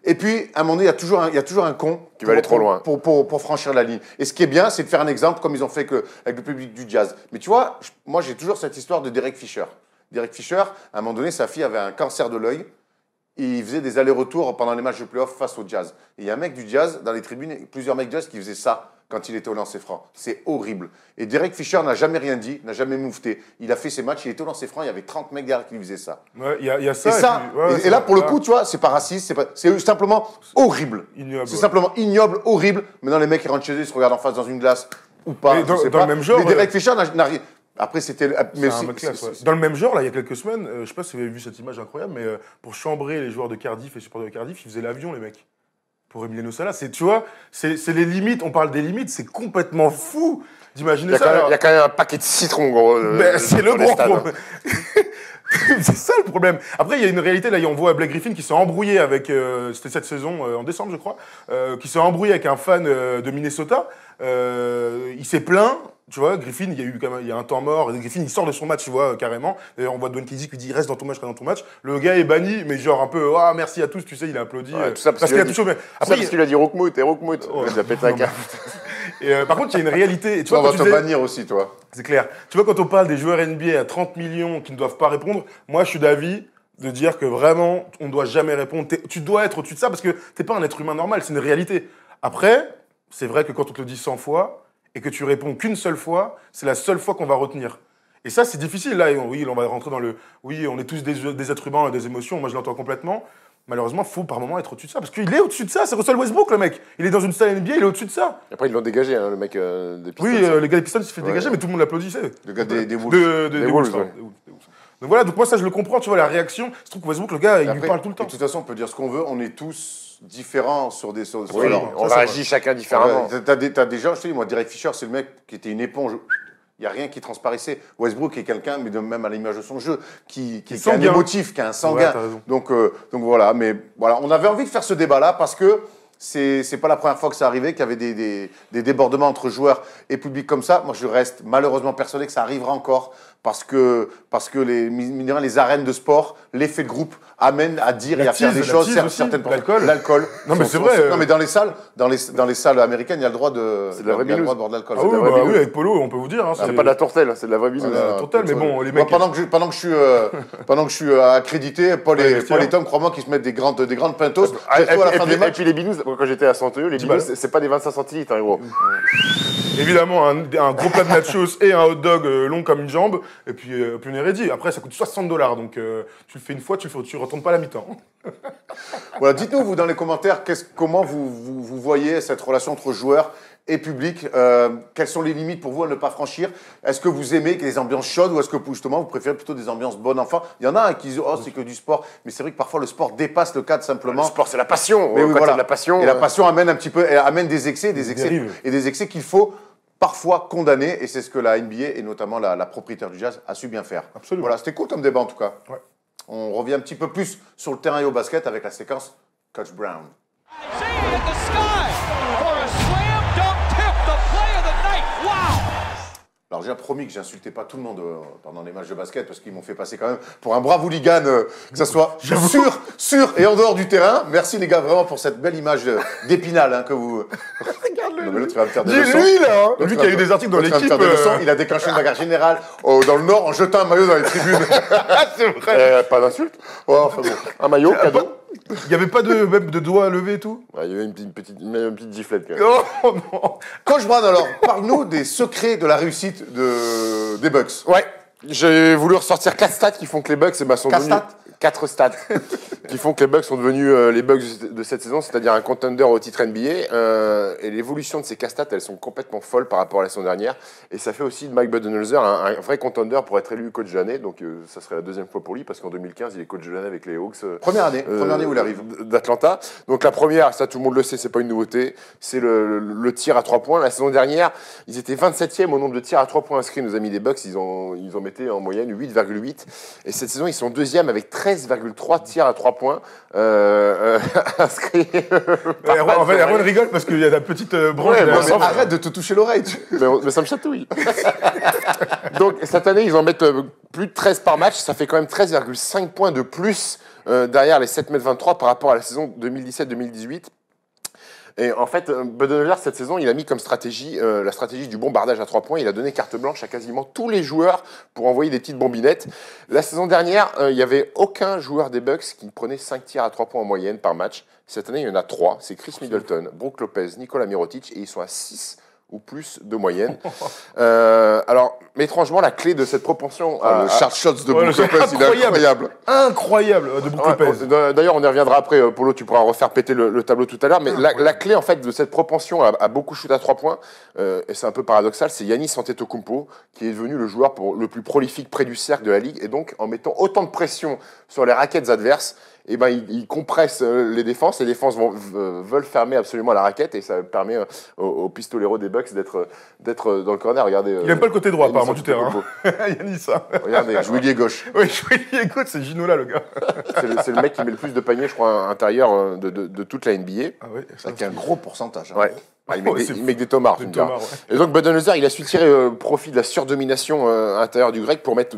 Speaker 1: et puis à un moment donné, il y a toujours un con
Speaker 2: qui va aller trop loin
Speaker 1: pour franchir la ligne. Et ce qui est bien, c'est de faire un exemple comme ils ont fait avec le public du Jazz. Mais tu vois, moi j'ai toujours cette histoire de Derek Fisher. Derek Fisher, à un moment donné, sa fille avait un cancer de l'œil. Il faisait des allers-retours pendant les matchs de playoff face au Jazz. Et il y a un mec du Jazz dans les tribunes, plusieurs mecs du Jazz qui faisaient ça quand il était au lancer franc. C'est horrible. Et Derek Fisher n'a jamais rien dit, n'a jamais moufté. Il a fait ses matchs, il était au lancer franc, il y avait 30 mecs derrière qui lui faisaient ça.
Speaker 3: Ouais, il y a ça.
Speaker 1: Et là, pour le coup, tu vois, c'est pas raciste, c'est simplement horrible.
Speaker 3: Ignoble.
Speaker 1: C'est simplement ignoble, horrible. Maintenant, les mecs, ils rentrent chez eux, ils se regardent en face dans une glace ou pas.
Speaker 3: Dans le même genre.
Speaker 1: Mais Derek Fisher n'a rien. Après, c'était.
Speaker 3: Dans le même genre, là, il y a quelques semaines, je sais pas si vous avez vu cette image incroyable, mais pour chambrer les joueurs de Cardiff et les supporters de Cardiff, ils faisaient l'avion, les mecs. Pour Emiliano Sala. Tu vois, c'est les limites, on parle des limites, c'est complètement fou d'imaginer ça.
Speaker 2: Il y a quand même un paquet de citrons, gros.
Speaker 3: C'est le gros problème. C'est ça le problème. Après, il y a une réalité, là, on voit Blake Griffin qui s'est embrouillé avec, c'était cette saison, en décembre, je crois, qui s'est embrouillé avec un fan de Minnesota. Il s'est plaint. Tu vois, Griffin, il y a un temps mort. Griffin, il sort de son match, tu vois, carrément. D'ailleurs, on voit Dwayne Casey qui dit reste dans ton match, reste dans ton match. Le gars est banni, mais genre un peu, ah, merci à tous, tu sais, il a applaudi.
Speaker 2: Ouais, tout ça parce qu'il a touché. Après, parce qu'il a dit Rockmout et Rockmout. Il a pété un câble.
Speaker 3: Par contre, il y a une réalité.
Speaker 1: Tu vois, on va te bannir aussi, toi.
Speaker 3: C'est clair. Tu vois, quand on parle des joueurs NBA à 30 millions qui ne doivent pas répondre, moi, je suis d'avis de dire que vraiment, on ne doit jamais répondre. Tu dois être au-dessus de ça parce que t'es pas un être humain normal, c'est une réalité. Après, c'est vrai que quand on te le dit 100 fois, et que tu réponds qu'une seule fois, c'est la seule fois qu'on va retenir. Et ça, c'est difficile. Là, oui, on va rentrer dans le... Oui, on est tous des êtres humains, des émotions. Moi, je l'entends complètement. Malheureusement, il faut par moment être au-dessus de ça. Parce qu'il est au-dessus de ça. C'est Russell Westbrook, le mec. Il est dans une salle NBA, il est au-dessus de ça.
Speaker 2: Et après, ils l'ont dégagé, hein, le mec des Pistons.
Speaker 3: Oui, le gars des Pistons, il s'est fait dégager, mais tout le monde l'applaudissait.
Speaker 1: Le gars des Wolves.
Speaker 3: Des Wolves. Donc voilà, donc moi, ça, je le comprends. Tu vois, la réaction. Je trouve que Westbrook, le gars, il lui parle tout le temps.
Speaker 1: De toute façon, on peut dire ce qu'on veut. On est tous différents sur des choses.
Speaker 2: Oui, on réagit chacun différemment.
Speaker 1: T'as des gens, je te dis, moi, Derek Fisher, c'est le mec qui était une éponge. Il n'y a rien qui transparaissait. Westbrook est quelqu'un, mais même à l'image de son jeu, qui est un émotif, qui est un sanguin.
Speaker 3: Ouais,
Speaker 1: donc voilà, mais voilà, on avait envie de faire ce débat-là parce que c'est pas la première fois que ça arrivait, qu'il y avait des débordements entre joueurs et public comme ça. Moi, je reste malheureusement persuadé que ça arrivera encore parce que les arènes de sport, l'effet de groupe amène à dire et à faire des choses. Certaines l'alcool.
Speaker 3: Non, mais c'est vrai.
Speaker 1: Non, mais dans les salles américaines, il y a le droit de.
Speaker 2: C'est de la vraie binouse.
Speaker 1: boire de l'alcool.
Speaker 3: Oui, avec Polo, on peut vous dire. Hein,
Speaker 2: c'est pas de la tourtelle, c'est de la vraie binouse.
Speaker 3: La tourtelle, mais bon, les mecs.
Speaker 1: Pendant que je suis accrédité, Paul et Tom, crois-moi qu'ils se mettent des grandes pintos.
Speaker 2: Et puis les binous, quand j'étais à Santeux, les binous, c'est pas des 25 centilitres, hein, gros.
Speaker 3: Évidemment, un gros plat de nachos et un hot dog long comme une jambe, et puis on est ready. Après, ça coûte $60, donc tu le fais une fois, tu retournes pas à la mi-temps.
Speaker 1: Voilà, dites-nous, vous, dans les commentaires, comment vous voyez cette relation entre joueurs et public. Quelles sont les limites pour vous à ne pas franchir? Est-ce que vous aimez les ambiances chaudes ou est-ce que justement vous préférez plutôt des ambiances bon enfant? Il y en a qui disent oh c'est que du sport, mais c'est vrai que parfois le sport dépasse le cadre simplement.
Speaker 2: Le sport c'est la passion.
Speaker 1: Mais oui, voilà.
Speaker 2: La passion.
Speaker 1: Et la passion amène un petit peu, amène des excès, et des excès qu'il faut parfois condamner. Et c'est ce que la NBA et notamment la propriétaire du Jazz a su bien faire.
Speaker 3: Absolument.
Speaker 1: Voilà, c'était cool comme débat en tout cas.
Speaker 3: Ouais.
Speaker 1: On revient un petit peu plus sur le terrain et au basket avec la séquence Coach Brown. Alors j'ai promis que j'insultais pas tout le monde pendant les matchs de basket parce qu'ils m'ont fait passer quand même pour un brave hooligan, que ça soit sur et en dehors du terrain. Merci les gars vraiment pour cette belle image d'Épinal hein, que vous...
Speaker 3: Regarde-le.
Speaker 1: Non, mais là, tu vas me faire des leçons.
Speaker 3: Lui là, lui qui a eu des articles dans l'équipe.
Speaker 1: Il a déclenché une bagarre générale dans le Nord en jetant un maillot dans les tribunes.
Speaker 2: C'est vrai. Pas d'insulte.
Speaker 1: Ouais, enfin bon.
Speaker 2: Un maillot, cadeau.
Speaker 3: Il n'y avait pas même de doigts levés et tout?
Speaker 2: Il y avait une petite giflette quand même.
Speaker 3: Oh non.
Speaker 1: Coach Brown, alors, parle-nous des secrets de la réussite des Bucks.
Speaker 2: Ouais, j'ai voulu ressortir 4 stats qui font que les Bucks sont devenus... 4 stats. qui font que les Bucks sont devenus les Bucks de cette saison, c'est-à-dire un contender au titre NBA. Et l'évolution de ces casse-stats, elles sont complètement folles par rapport à la saison dernière. Et ça fait aussi de Mike Budenholzer un vrai contender pour être élu coach de l'année. Donc ça serait la deuxième fois pour lui, parce qu'en 2015, il est coach de l'année avec les Hawks.
Speaker 1: Première année où il arrive.
Speaker 2: D'Atlanta. Donc la première, ça tout le monde le sait, c'est pas une nouveauté, c'est le tir à 3 points. La saison dernière, ils étaient 27e au nombre de tirs à 3 points inscrits, nos amis des Bucks. Ils en mettaient en moyenne 8,8. Et cette saison, ils sont deuxième avec 13,3 tirs à 3 points inscrits.
Speaker 3: Erwan rigole parce qu'il y a la petite branche.
Speaker 1: Arrête de te toucher l'oreille.
Speaker 2: Mais ça me chatouille. Donc cette année, ils en mettent plus de 13 par match. Ça fait quand même 13,5 points de plus derrière les 7,23 m par rapport à la saison 2017-2018. Et en fait, Budenholzer, cette saison, il a mis comme stratégie la stratégie du bombardage à 3 points. Il a donné carte blanche à quasiment tous les joueurs pour envoyer des petites bombinettes. La saison dernière, il n'y avait aucun joueur des Bucks qui prenait 5 tirs à 3 points en moyenne par match. Cette année, il y en a 3. C'est Chris Middleton, Brook Lopez, Nikola Mirotic, et ils sont à 6 ou plus de moyenne. Alors, mais étrangement, la clé de cette propension
Speaker 1: le shot shots de Brook Lopez, il est incroyable.
Speaker 3: Incroyable de Brook Lopez.
Speaker 2: D'ailleurs, on y reviendra après. Polo, tu pourras refaire péter le tableau tout à l'heure. Mais la clé, en fait, de cette propension à beaucoup shoot à 3 points, et c'est un peu paradoxal, c'est Giannis Antetokounmpo, qui est devenu le joueur le plus prolifique près du cercle de la Ligue. Et donc, en mettant autant de pression sur les raquettes adverses, eh ben, il compresse les défenses. Les défenses veulent fermer absolument la raquette et ça permet aux pistoleros des Bucks d'être dans le corner. Regardez,
Speaker 3: il n'aime pas le côté droit, apparemment, du terrain. Yannis, ça.
Speaker 2: Regardez,
Speaker 1: jouilier gauche.
Speaker 3: Oui, jouilier gauche, c'est Ginola, le gars.
Speaker 2: C'est le mec qui met le plus de paniers, je crois, intérieur de toute la NBA.
Speaker 1: Ah oui, avec un gros pourcentage. Hein.
Speaker 2: Ouais. Il met des tomards. Et donc, Budenholzer, il a su tirer profit de la surdomination intérieure du grec pour mettre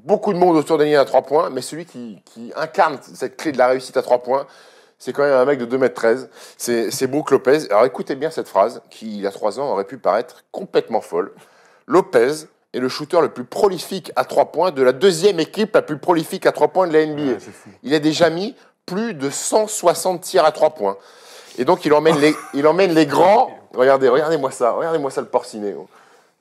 Speaker 2: beaucoup de monde autour de la ligne à 3 points, mais celui qui incarne cette clé de la réussite à 3 points, c'est quand même un mec de 2,13 m. C'est Brook Lopez. Alors écoutez bien cette phrase, qui il y a 3 ans aurait pu paraître complètement folle. Lopez est le shooter le plus prolifique à 3 points de la deuxième équipe la plus prolifique à 3 points de la NBA. Ouais, il a déjà mis plus de 160 tirs à 3 points. Et donc il emmène les grands. Regardez-moi ça le porciné.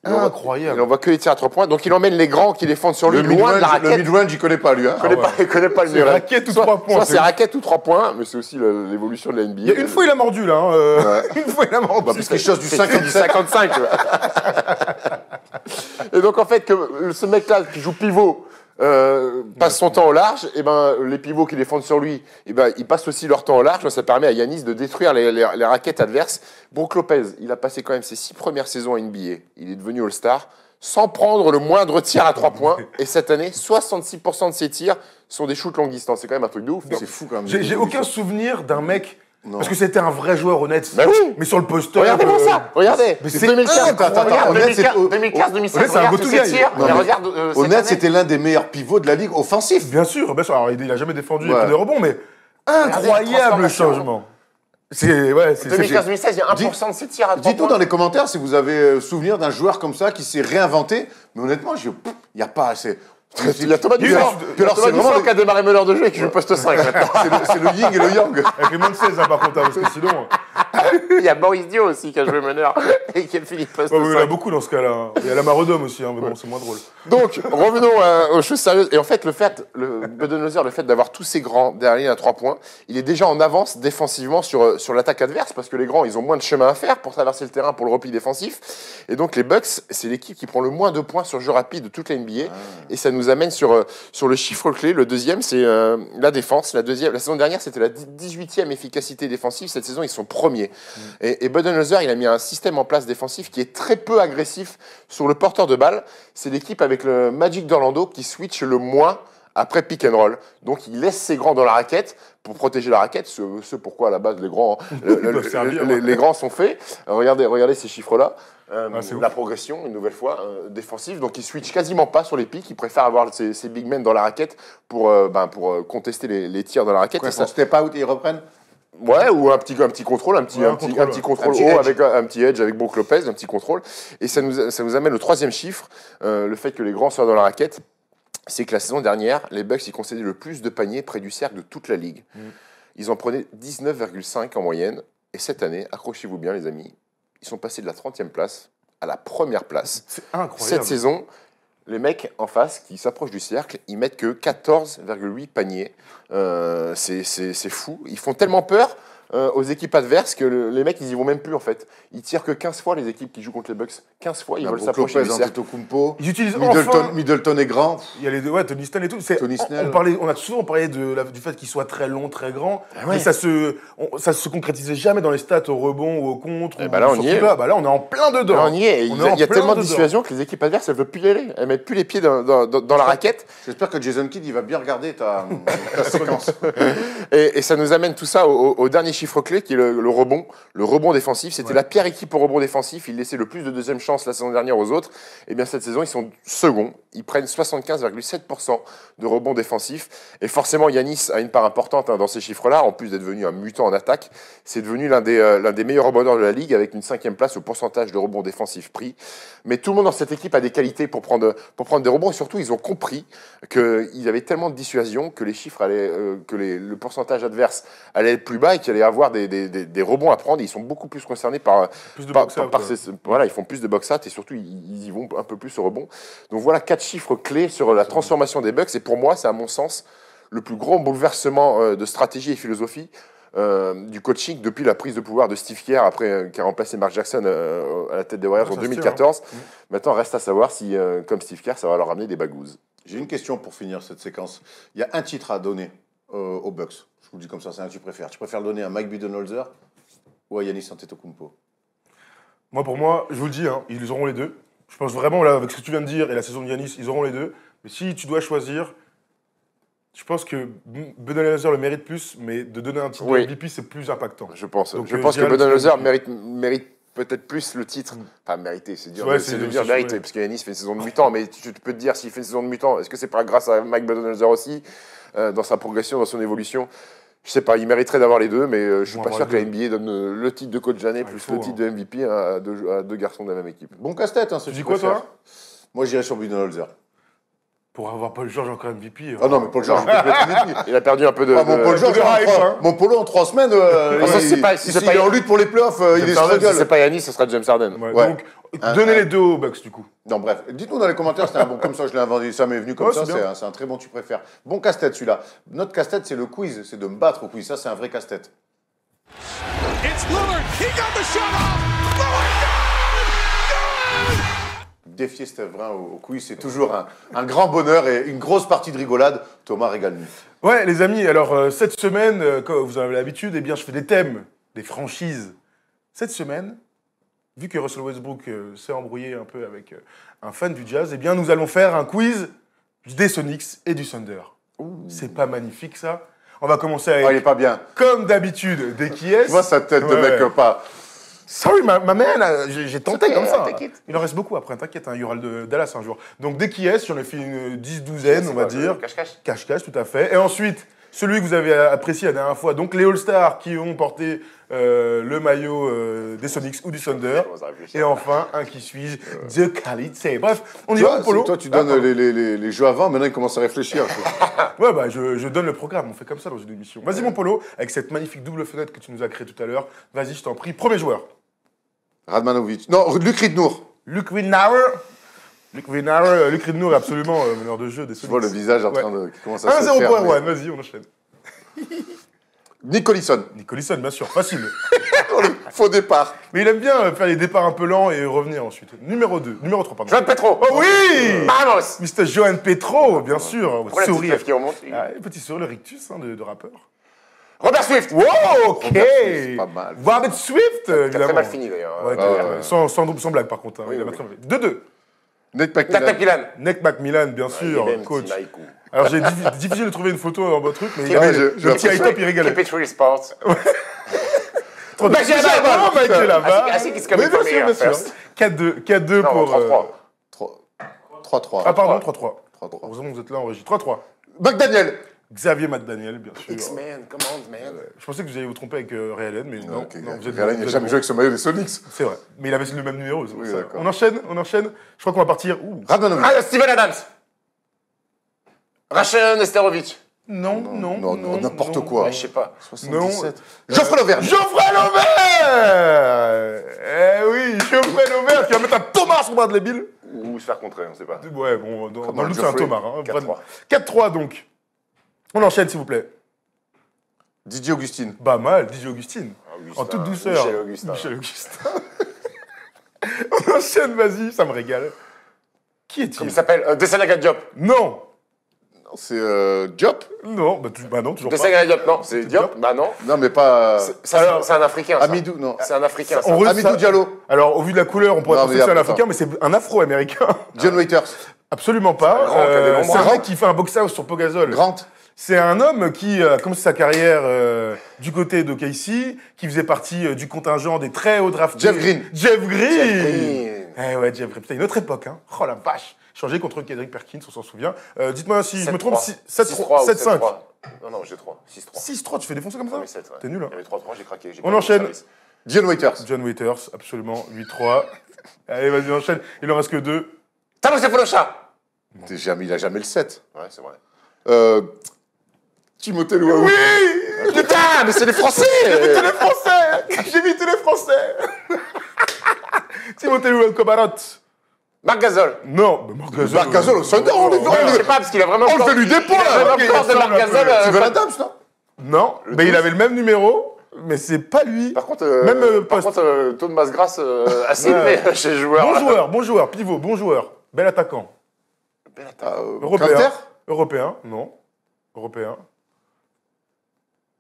Speaker 3: Incroyable.
Speaker 2: Il n'envoie que les tirs à 3 points. Donc il emmène les grands qui défendent sur lui loin de la raquette.
Speaker 1: Le mid-range, il ne connaît pas lui. Hein.
Speaker 2: Il connaît pas le
Speaker 3: mid-range. C'est raquette ou 3 points.
Speaker 2: Soit c'est raquette ou 3 points, mais c'est aussi l'évolution de la NBA.
Speaker 3: Une fois il a mordu là. Hein. Une fois il a mordu.
Speaker 1: Parce qu'il chose du
Speaker 2: 55. Et donc en fait, que ce mec-là qui joue pivot passe son temps au large, et ben les pivots qui défendent sur lui, et ben ils passent aussi leur temps au large. Ça permet à Giannis de détruire les raquettes adverses. Brook Lopez, il a passé quand même ses 6 premières saisons en NBA. Il est devenu All-Star sans prendre le moindre tir à 3 points. Et cette année, 66% de ses tirs sont des shoots longue distance. C'est quand même un truc de ouf.
Speaker 1: C'est fou quand même.
Speaker 3: J'ai aucun souvenir d'un mec. Non. Parce que c'était un vrai joueur honnête.
Speaker 2: Bah oui.
Speaker 3: Mais sur le poster.
Speaker 2: Regardez-moi ça. Regardez.
Speaker 3: C'est
Speaker 2: 2015,
Speaker 3: 2016.
Speaker 2: C'est un go-to-guy.
Speaker 1: Honnête, c'était l'un des meilleurs pivots de la ligue offensif.
Speaker 3: Bien sûr. Alors, il n'a jamais défendu les rebonds, mais incroyable le changement.
Speaker 2: C'est 2015-2016, il y a 1% de ses tirs à 3 points.
Speaker 1: Dites-nous dans les commentaires si vous avez souvenir d'un joueur comme ça qui s'est réinventé. Mais honnêtement, il n'y a pas assez.
Speaker 2: Il y a Thomas Dufort qui a démarré meneur de jeu et qui joue poste 5 maintenant.
Speaker 1: C'est le yin et le yang.
Speaker 3: Avec les Montes, par contre, parce que sinon.
Speaker 2: Il y a Boris Dio aussi qui a joué meneur et qui a fini poste 5.
Speaker 3: Il y en a beaucoup dans ce cas-là. Il y a la Marodome aussi, mais bon, c'est moins drôle.
Speaker 2: Donc, revenons aux choses sérieuses. Et en fait, Budenholzer, le fait d'avoir tous ces grands derrière la ligne à 3 points, il est déjà en avance défensivement sur l'attaque adverse parce que les grands, ils ont moins de chemin à faire pour traverser le terrain pour le repli défensif. Et donc, les Bucks, c'est l'équipe qui prend le moins de points sur jeu rapide de toute la NBA. Et ça nous amène sur le chiffre clé. Le deuxième, c'est la défense. La saison dernière, c'était la 18e efficacité défensive. Cette saison, ils sont premiers. Et Budenholzer, il a mis un système en place défensif qui est très peu agressif sur le porteur de balle. C'est l'équipe avec le Magic d'Orlando qui switch le moins après pick and roll. Donc, il laisse ses grands dans la raquette pour protéger la raquette, ce pourquoi à la base les grands sont faits. Regardez ces chiffres-là. La progression, une nouvelle fois, défensive. Donc, ils switchent quasiment pas sur les pics. Ils préfèrent avoir ces big men dans la raquette pour contester les tirs dans la raquette.
Speaker 1: Quoi, step out et ils reprennent.
Speaker 2: Ouais, ou un petit contrôle, un petit contrôle haut avec un petit edge avec Brook Lopez, un petit contrôle. Et ça nous amène au troisième chiffre, le fait que les grands soient dans la raquette. C'est que la saison dernière, les Bucks ils concédaient le plus de paniers près du cercle de toute la ligue. Ils en prenaient 19,5 en moyenne. Et cette année, accrochez-vous bien les amis, ils sont passés de la 30e place à la première place.
Speaker 3: C'est incroyable.
Speaker 2: Cette saison, les mecs en face qui s'approchent du cercle, ils mettent que 14,8 paniers. C'est fou. Ils font tellement peur aux équipes adverses que les mecs, ils y vont même plus en fait. Ils tirent que 15 fois les équipes qui jouent contre les Bucks. 15 fois, ils veulent s'approcher du cercle.
Speaker 3: Ils utilisent
Speaker 1: Middleton est grand.
Speaker 3: Il y a les deux, Tony Snell et tout. On a souvent parlé du fait qu'il soit très long, très grand, mais ça se concrétisait jamais dans les stats au rebond ou au contre.
Speaker 2: Et là, on y est.
Speaker 3: Là, on est en plein dedans.
Speaker 2: Là, on y est. Il y a tellement de dissuasion que les équipes adverses, elles veulent plus y aller. Elles mettent plus les pieds dans la raquette.
Speaker 1: J'espère que Jason Kidd, il va bien regarder ta séquence.
Speaker 2: Et ça nous amène tout ça au dernier chiffre clé qui est le rebond. Le rebond défensif. C'était la pire équipe au rebond défensif. Ils laissaient le plus de deuxième chance la saison dernière aux autres. Et bien cette saison, ils sont seconds. Ils prennent 75,7% de rebond défensif. Et forcément, Giannis a une part importante dans ces chiffres-là. En plus d'être devenu un mutant en attaque, c'est devenu l'un des meilleurs rebondeurs de la ligue avec une 5e place au pourcentage de rebond défensif pris. Mais tout le monde dans cette équipe a des qualités pour prendre des rebonds. Et surtout, ils ont compris qu'ils avaient tellement de dissuasion que les chiffres le pourcentage adverse allait être plus bas et qu'il allait y avoir des rebonds à prendre. Et ils sont beaucoup plus concernés voilà, ils font plus de box-out et surtout, ils y vont un peu plus au rebond. Donc voilà 4 chiffres clés sur la transformation des Bucks. Et pour moi, c'est à mon sens le plus grand bouleversement de stratégie et philosophie du coaching depuis la prise de pouvoir de Steve Kerr qui a remplacé Mark Jackson à la tête des Warriors en 2014. Maintenant, reste à savoir si, comme Steve Kerr, ça va leur ramener des bagouses.
Speaker 1: J'ai une question pour finir cette séquence. Il y a un titre à donner aux Bucks. Je vous le dis comme ça, c'est un que tu préfères. Tu préfères le donner à Mike Budenholzer ou à Giannis Antetokounmpo?
Speaker 3: Pour moi, je vous le dis, ils auront les deux. Je pense vraiment, là, avec ce que tu viens de dire et la saison de Giannis, ils auront les deux. Mais si tu dois choisir, je pense que Budenholzer le mérite plus, mais de donner un titre de MVP, c'est plus impactant.
Speaker 2: Je pense que Budenholzer mérite peut-être plus le titre. Enfin, mériter, c'est dur, c'est de dire mériter, parce que Giannis fait une saison de mutant, mais tu peux te dire, s'il fait une saison de mutant, est-ce que c'est pas grâce à Mike Budenholzer aussi, dans sa progression, dans son évolution? Je sais pas, il mériterait d'avoir les deux, mais je suis pas sûr que la NBA donne le titre de coach de l'année plus le titre de MVP à deux garçons de la même équipe.
Speaker 1: Bon casse-tête, ce que
Speaker 3: tu dis quoi, toi?
Speaker 1: Moi, j'irais sur Budenholzer.
Speaker 3: Pour avoir Paul George encore MVP.
Speaker 1: Ah non, mais Paul George,
Speaker 2: il a perdu un peu de.
Speaker 1: Mon Paul George, mon Polo en 3 semaines, il est en lutte pour les playoffs, il est struggle.
Speaker 2: Si c'est pas Giannis, ce sera James Harden.
Speaker 3: Donc, donnez les deux aux Bucks, du coup.
Speaker 1: Non, bref, dites-nous dans les commentaires, c'était un bon, comme ça, je l'ai inventé, ça m'est venu comme ça, c'est un très bon tu préfères. Bon casse-tête celui-là. Notre casse-tête, c'est le quiz, c'est de me battre au quiz, ça, c'est un vrai casse-tête.
Speaker 9: It's Lillard, he got the shot off. Lillard,
Speaker 1: Défier Steph Brun au quiz, c'est toujours un grand bonheur et une grosse partie de rigolade. Thomas, régale-nous.
Speaker 3: Ouais, les amis, alors cette semaine, comme vous en avez l'habitude, eh bien, je fais des thèmes, des franchises. Cette semaine, vu que Russell Westbrook s'est embrouillé un peu avec un fan du jazz, eh bien, nous allons faire un quiz des Sonics et du Thunder. C'est pas magnifique, ça? On va commencer avec,
Speaker 1: il est pas bien.
Speaker 3: Comme d'habitude, des qui est.
Speaker 1: Tu vois sa tête de mec pas...
Speaker 3: Sorry, ma man, j'ai tenté comme ça. Il en reste beaucoup après, t'inquiète, il y aura le de Dallas un jour. Donc, dès qui est, j'en ai fait une 10-12aine, on va dire.
Speaker 2: Cache-cache.
Speaker 3: Cache-cache, tout à fait. Et ensuite, celui que vous avez apprécié la dernière fois, donc les All-Stars qui ont porté le maillot des Sonics ou du Thunder. Et enfin, un qui suis-je, de qualité. Bref, on y va, Polo.
Speaker 1: Toi, tu donnes les jeux avant, maintenant il commence à réfléchir.
Speaker 3: Ouais, bah, je donne le programme, on fait comme ça dans une émission. Vas-y, mon Polo, avec cette magnifique double fenêtre que tu nous as créée tout à l'heure. Vas-y, je t'en prie. Premier joueur.
Speaker 1: Radmanovic. Non, Luc Ridnour.
Speaker 3: Luc Ridnour, absolument meneur de jeu des Sonics.
Speaker 1: Tu vois le visage en train de... qui commence à se faire.
Speaker 3: 1-0 pour Erwan, vas-y, on enchaîne.
Speaker 1: Nick Collison.
Speaker 3: Nick Collison, bien sûr, facile.
Speaker 1: Faux départ.
Speaker 3: Mais il aime bien faire les départs un peu lents et revenir ensuite. Numéro 3, pardon.
Speaker 2: Johan Petro.
Speaker 3: Oh oui.
Speaker 2: Vamos.
Speaker 3: Mr. Johan Petro, bien sûr.
Speaker 2: Sourire. Qui remonte.
Speaker 3: Petit sourire, le rictus de rappeur.
Speaker 2: Robert Swift.
Speaker 3: Wow, ok.
Speaker 1: C'est pas mal.
Speaker 3: Robert Swift, évidemment.
Speaker 2: Très mal fini d'ailleurs.
Speaker 3: Ouais, sans blague par contre. Il a très mal fait. 2-2.
Speaker 1: Nate McMillan.
Speaker 3: Nate McMillan, bien sûr, coach. Alors j'ai difficile de trouver une photo dans votre truc, mais
Speaker 1: le
Speaker 3: petit high top il régalait.
Speaker 2: Keep it free sports.
Speaker 3: Michael Lavar.
Speaker 2: I think it's coming from here first.
Speaker 3: 4-2 pour...
Speaker 1: 3-3.
Speaker 3: Ah pardon, 3-3. Heureusement que vous êtes là en régie. 3-3.
Speaker 1: McDaniel.
Speaker 3: Xavier McDaniel, bien sûr.
Speaker 2: X-Man, come on, man.
Speaker 3: Je pensais que vous alliez vous tromper avec Ray Allen, mais non.
Speaker 1: Ray Allen n'a jamais joué avec ce maillot des Sonics.
Speaker 3: C'est vrai, mais il avait le même numéro.
Speaker 1: Oui,
Speaker 3: on enchaîne. Je crois qu'on va partir.
Speaker 1: Radmanovic.
Speaker 2: Steven Adams. Rachel Nesterovic.
Speaker 3: Non,
Speaker 1: n'importe quoi.
Speaker 2: Je sais pas.
Speaker 1: 77. Geoffrey Lauvergne.
Speaker 3: Eh oui, Geoffrey Lauvergne qui va mettre un Thomas sur Bradley Bill.
Speaker 2: ou se faire contrer, on sait pas.
Speaker 3: Ouais, bon, dans
Speaker 2: Comment
Speaker 3: le doute, c'est un
Speaker 2: Geoffrey,
Speaker 3: Thomas. Hein,
Speaker 2: 4-3.
Speaker 3: 4-3 donc. On enchaîne, s'il vous plaît.
Speaker 1: Didier Augustine.
Speaker 3: Pas mal, Didier Augustine.
Speaker 2: Augustin,
Speaker 3: En toute douceur.
Speaker 2: Michel Augustin.
Speaker 3: Michel Augustin. On enchaîne, vas-y, ça me régale. Qui est-il?
Speaker 2: Comment il s'appelle Dessalaga Diop.
Speaker 3: Non.
Speaker 1: C'est Diop.
Speaker 3: Non, bah non, toujours pas.
Speaker 2: Dessalaga Diop, non. C'est Diop. Bah non.
Speaker 1: Non, mais pas.
Speaker 2: C'est un Africain. ça.
Speaker 1: Amidou, non.
Speaker 2: C'est un Africain. ça.
Speaker 1: Amidou Diallo.
Speaker 3: Alors, au vu de la couleur, on pourrait
Speaker 1: Non,
Speaker 3: penser
Speaker 1: mais
Speaker 3: que c'est un
Speaker 1: attends.
Speaker 3: Africain, mais c'est un Afro-Américain.
Speaker 1: John Waiters.
Speaker 3: Absolument pas.
Speaker 2: grand, qui a des longs
Speaker 3: C'est un
Speaker 2: bras.
Speaker 3: mec qui fait un box-house sur Pogazol.
Speaker 1: Grant.
Speaker 3: C'est un homme qui a commencé sa carrière du côté de Casey, qui faisait partie du contingent des très hauts draftés.
Speaker 1: Jeff Green.
Speaker 3: Jeff Green.
Speaker 2: Jeff Green.
Speaker 3: Eh ouais, Jeff Green. Putain, une autre époque, hein. Oh la vache. Changé contre Kendrick Perkins, on s'en souvient. Dites-moi si je me trompe,
Speaker 2: 7-3
Speaker 3: 7-5.
Speaker 2: Non, j'ai 3. 6-3.
Speaker 3: 6-3, tu fais défoncer comme ça?
Speaker 2: 7, ouais.
Speaker 3: T'es nul, hein.
Speaker 2: Il y avait 3-3, j'ai craqué. j'ai
Speaker 3: On
Speaker 2: pas
Speaker 3: enchaîne.
Speaker 2: eu de service.
Speaker 1: John Waiters.
Speaker 3: John Waiters, absolument. 8-3. Allez, vas-y, enchaîne. Il en reste que 2.
Speaker 2: Tamo Sefolosha.
Speaker 1: Il a jamais le 7.
Speaker 2: Ouais, c'est vrai.
Speaker 1: Timothée Luaou.
Speaker 3: Oui.
Speaker 2: Putain, mais c'est des Français.
Speaker 3: J'ai mis tous les Français. J'ai mis tous les Français. Timothée Luaou Kobarot.
Speaker 2: Marc Gasol.
Speaker 3: Non, mais Marc Gasol.
Speaker 1: Marc Gasol au Thunder, on le
Speaker 2: Je sais pas, parce qu'il a vraiment.
Speaker 1: On le fait lui des points,
Speaker 2: Il a
Speaker 1: là.
Speaker 2: vraiment le corps de Marc Gasol.
Speaker 1: Tu veux la Adams, non?
Speaker 3: Non, mais il avait le même numéro, mais c'est pas lui.
Speaker 2: Par contre,
Speaker 3: Même poste.
Speaker 2: taux de masse grasse assez élevé chez les joueurs.
Speaker 3: Bon joueur, pivot, bon joueur. Bel attaquant. Européen.
Speaker 1: Canter.
Speaker 3: Européen, non. Européen.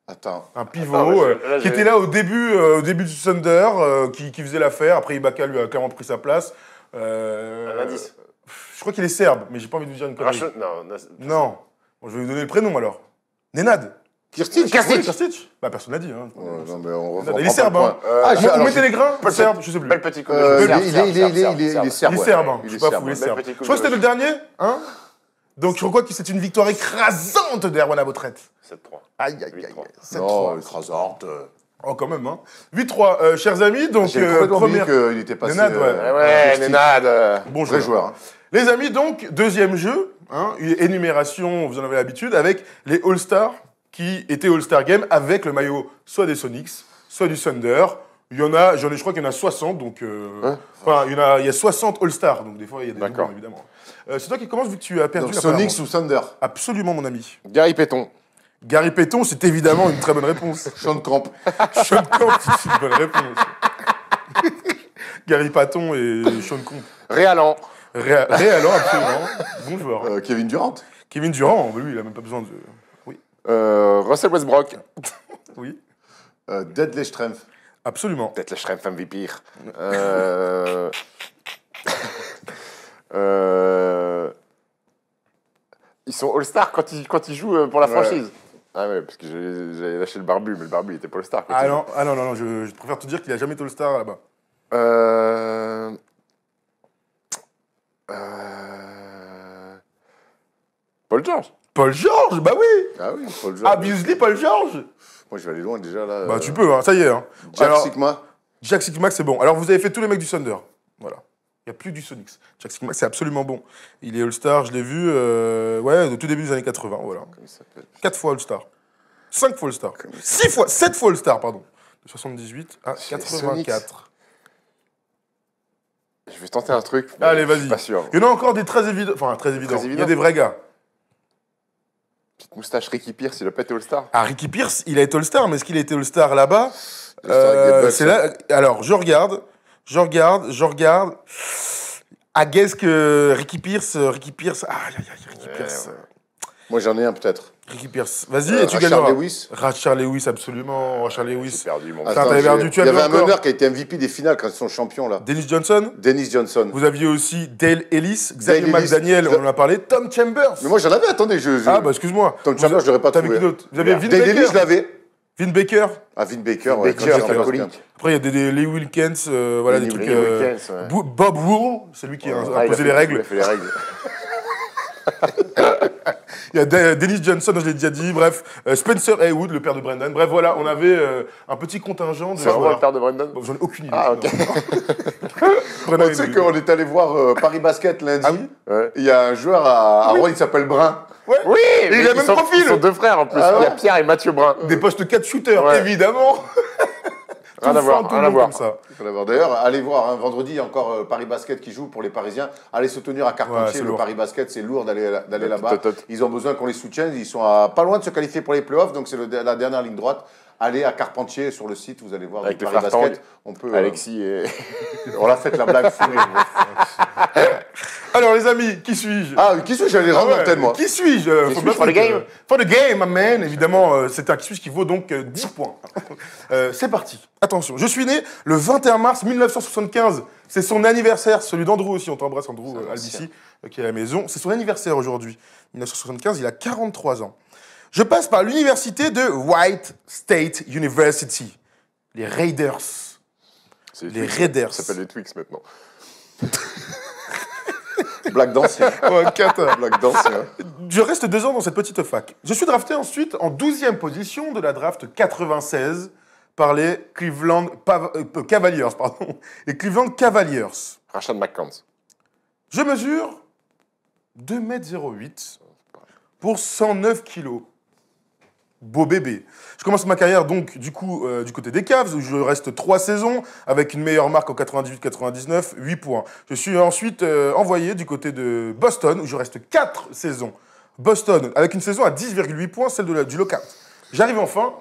Speaker 1: Attends.
Speaker 3: Un pivot
Speaker 2: Attends, là,
Speaker 3: qui
Speaker 2: j'ai-
Speaker 3: était là au début du Thunder, qui faisait l'affaire. Après, Ibaka lui a clairement pris sa place.
Speaker 2: Un indice.
Speaker 3: Je crois qu'il est serbe, mais j'ai pas envie de vous dire une connerie.
Speaker 2: Non.
Speaker 3: Non. Bon, je vais vous donner le prénom alors. Nenad.
Speaker 1: Kirstic.
Speaker 3: Oui, Kirstic. Bah, personne n'a dit. Hein.
Speaker 1: Non, mais on
Speaker 3: Il est serbe, hein.
Speaker 1: alors,
Speaker 3: Vous mettez les grains Serbe, je sais plus.
Speaker 2: Bel petit coup de
Speaker 1: il est
Speaker 2: serbe,
Speaker 1: serbe.
Speaker 3: Il est serbe, hein.
Speaker 1: Il
Speaker 3: Je
Speaker 1: est
Speaker 3: sais pas
Speaker 1: serbe,
Speaker 3: fou, il est
Speaker 1: ouais.
Speaker 3: serbe.
Speaker 2: Bel petit
Speaker 3: Je
Speaker 2: coup
Speaker 3: crois que
Speaker 2: de
Speaker 3: c'était le dernier, hein. Donc je crois que c'est une victoire écrasante d'Erwan Abotrette.
Speaker 2: 7-3.
Speaker 3: Aïe, aïe, aïe.
Speaker 2: 8-3.
Speaker 3: 7-3.
Speaker 1: Non, écrasante.
Speaker 3: Oh, quand même, hein. 8-3, chers amis, donc
Speaker 1: J'ai complètement oublié
Speaker 3: première...
Speaker 1: qu'il était passé.
Speaker 3: Nenad, ouais.
Speaker 2: Ouais, Nenad.
Speaker 3: Bon
Speaker 1: Vrai joueur. Hein.
Speaker 3: Les amis, donc, deuxième jeu, hein, énumération, vous en avez l'habitude, avec les All-Stars qui étaient All-Star Game avec le maillot soit des Sonics, soit du Thunder. Je crois qu'il y en a 60, donc... Enfin, il y a 60 All-Stars, donc des fois, il y a des
Speaker 2: D'accord.
Speaker 3: doublons, évidemment. C'est toi qui commence, vu que tu as perdu
Speaker 1: Donc
Speaker 3: la
Speaker 1: Sonics
Speaker 3: parole.
Speaker 1: ou Thunder.
Speaker 3: Absolument, mon ami.
Speaker 2: Gary Péton.
Speaker 3: Gary Péton, c'est évidemment une très bonne réponse.
Speaker 1: Sean Camp.
Speaker 3: Sean Camp, c'est une bonne réponse. Gary Patton et Sean Camp.
Speaker 2: Réalan.
Speaker 3: Réalan, absolument. Bon joueur.
Speaker 1: Kevin Durant.
Speaker 3: Kevin Durant, lui, il a même pas besoin de... Oui.
Speaker 2: Russell Westbrook.
Speaker 3: Oui.
Speaker 1: Deadly Strength.
Speaker 3: Absolument.
Speaker 2: Peut-être le Schrempf MVP. Ils sont All-Star quand ils jouent pour la franchise. Ah ouais, parce que j'avais lâché le barbu, mais le barbu il était pas All-Star. quand il joue.
Speaker 3: Non, je préfère te dire qu'il a jamais été All-Star là-bas.
Speaker 2: Paul George.
Speaker 3: Paul George, bah oui.
Speaker 1: Ah oui, Paul George.
Speaker 3: Obviously, Paul George.
Speaker 1: Moi, je vais aller loin déjà là.
Speaker 3: Bah tu peux, hein, ça y est. Hein.
Speaker 1: Jack
Speaker 3: Alors,
Speaker 1: Sigma.
Speaker 3: Jack Sigma, c'est bon. Alors vous avez fait tous les mecs du Thunder. Voilà. Il n'y a plus du Sonics. Jack Sigma, c'est absolument bon. Il est All-Star, je l'ai vu, au tout début des années 80, voilà. 4 fois All-Star. 5 fois All-Star. 7 fois All-Star, pardon. De 78 à 84.
Speaker 2: Je vais tenter un truc.
Speaker 3: Allez,
Speaker 2: Je
Speaker 3: vas-y.
Speaker 2: suis pas sûr.
Speaker 3: Il y en a encore des très évidents. Enfin, très évidents.
Speaker 2: Très
Speaker 3: Il y a
Speaker 2: évidents.
Speaker 3: des vrais gars.
Speaker 2: Petite moustache Ricky Pierce, il a pas été All-Star.
Speaker 3: Ah, Ricky Pierce, il a été All-Star, mais est-ce qu'il a été All-Star là-bas
Speaker 1: avec des
Speaker 3: là. Alors, je regarde. À guess que Ricky Pierce. Ricky Pierce.
Speaker 1: Moi, j'en ai un peut-être.
Speaker 3: Ricky Pierce. Vas-y, et tu
Speaker 1: Rashard
Speaker 3: gagneras.
Speaker 1: Lewis.
Speaker 3: Rashard Lewis, absolument. Rashard Lewis.
Speaker 2: J'ai perdu mon.
Speaker 3: Attends, t'avais perdu, tu
Speaker 1: Il y
Speaker 3: avais
Speaker 1: avait un
Speaker 3: encore-
Speaker 1: meneur qui a été MVP des finales quand ils sont champions là.
Speaker 3: Dennis Johnson.
Speaker 1: Dennis Johnson.
Speaker 3: Vous aviez aussi Dale Ellis, Xavier
Speaker 1: Dale Ellis.
Speaker 3: McDaniel, on en a parlé. Tom Chambers.
Speaker 1: Mais moi, j'en avais, attendez.
Speaker 3: Ah, bah excuse-moi.
Speaker 1: Tom Chambers, je l'aurais pas
Speaker 3: T'avais
Speaker 1: trouvé.
Speaker 3: qui d'autre? Vous avez Vin
Speaker 1: Dale Ellis, je
Speaker 3: Baker.
Speaker 1: l'avais.
Speaker 3: Vin Baker.
Speaker 1: Ah, Vin Baker,
Speaker 2: Vin
Speaker 1: ouais.
Speaker 2: Baker,
Speaker 1: quand
Speaker 2: c'est
Speaker 1: j'étais
Speaker 2: alcoolique.
Speaker 1: Boston.
Speaker 3: Après, il y a des Lee Wilkins, voilà,
Speaker 2: Lee
Speaker 3: des trucs.
Speaker 2: Wilkins, ouais.
Speaker 3: Bob Rule, c'est lui qui a
Speaker 2: Ah, il
Speaker 3: imposé
Speaker 2: a
Speaker 3: les
Speaker 2: fait-
Speaker 3: règles.
Speaker 2: Il a fait les règles.
Speaker 3: Il y a Dennis Johnson, je l'ai déjà dit. Bref, Spencer Haywood, le père de Brendan. Bref, voilà, on avait un petit contingent de
Speaker 2: C'est vraiment
Speaker 3: joueurs.
Speaker 2: le père de Brandon.
Speaker 3: Bon, j'en ai aucune idée.
Speaker 2: Ah, ok.
Speaker 3: Brendan
Speaker 1: Tu sais
Speaker 3: Haywood.
Speaker 1: qu'on est allé voir Paris Basket lundi.
Speaker 3: Ah oui
Speaker 2: Ouais.
Speaker 1: Il y a un joueur à Rouen, il s'appelle Brun.
Speaker 3: Ouais.
Speaker 2: Oui,
Speaker 3: il a le même profil.
Speaker 2: Ils sont deux frères en plus.
Speaker 1: Ah ouais.
Speaker 2: Il y a Pierre et Mathieu Brun.
Speaker 3: Des postes 4 shooters,
Speaker 2: Ouais.
Speaker 3: évidemment.
Speaker 2: Rien à voir,
Speaker 3: tout
Speaker 2: rien
Speaker 3: le
Speaker 2: à
Speaker 3: monde
Speaker 2: voir.
Speaker 3: comme ça.
Speaker 1: D'ailleurs, allez voir, vendredi, il y a encore Paris Basket qui joue pour les Parisiens. Allez se tenir à Carpentier, le Paris Basket, c'est lourd d'aller là-bas. Ils ont besoin qu'on les soutienne, ils sont pas loin de se qualifier pour les playoffs, donc c'est la dernière ligne droite. Allez à Carpentier sur le site, vous allez voir
Speaker 2: avec
Speaker 1: du
Speaker 2: les
Speaker 1: Paris
Speaker 2: frères
Speaker 1: Basket.
Speaker 2: Tang,
Speaker 1: On peut,
Speaker 2: Alexis et...
Speaker 1: On l'a fait la blague fourrée.
Speaker 3: Alors les amis, qui suis-je?
Speaker 1: Ah, qui suis-je? J'allais rendre l'antenne, moi.
Speaker 3: Qui suis-je?
Speaker 2: For the game.
Speaker 3: For the game, my man. Évidemment, c'est un qui suis-je qui vaut donc 10 points. C'est parti. Attention, je suis né le 21 mars 1975. C'est son anniversaire, celui d'Andrew aussi. On t'embrasse, Andrew Albici, qui est à la maison. C'est son anniversaire aujourd'hui. 1975, il a 43 ans. Je passe par l'université de White State University. Les Raiders. Les Raiders.
Speaker 2: Ça s'appelle les Twix maintenant.
Speaker 1: Blague d'ancien.
Speaker 3: Ouais, 4.
Speaker 1: Blague d'ancien.
Speaker 3: Je reste 2 ans dans cette petite fac. Je suis drafté ensuite en 12e position de la draft 96 par les Cleveland Cavaliers. Les Cleveland Cavaliers.
Speaker 2: Rashad McCants.
Speaker 3: Je mesure 2,08 m pour 109 kilos. Beau bébé. Je commence ma carrière donc du côté des Cavs où je reste 3 saisons avec une meilleure marque en 98-99, 8 points. Je suis ensuite envoyé du côté de Boston où je reste 4 saisons. Boston avec une saison à 10,8 points, celle du lockout. J'arrive enfin,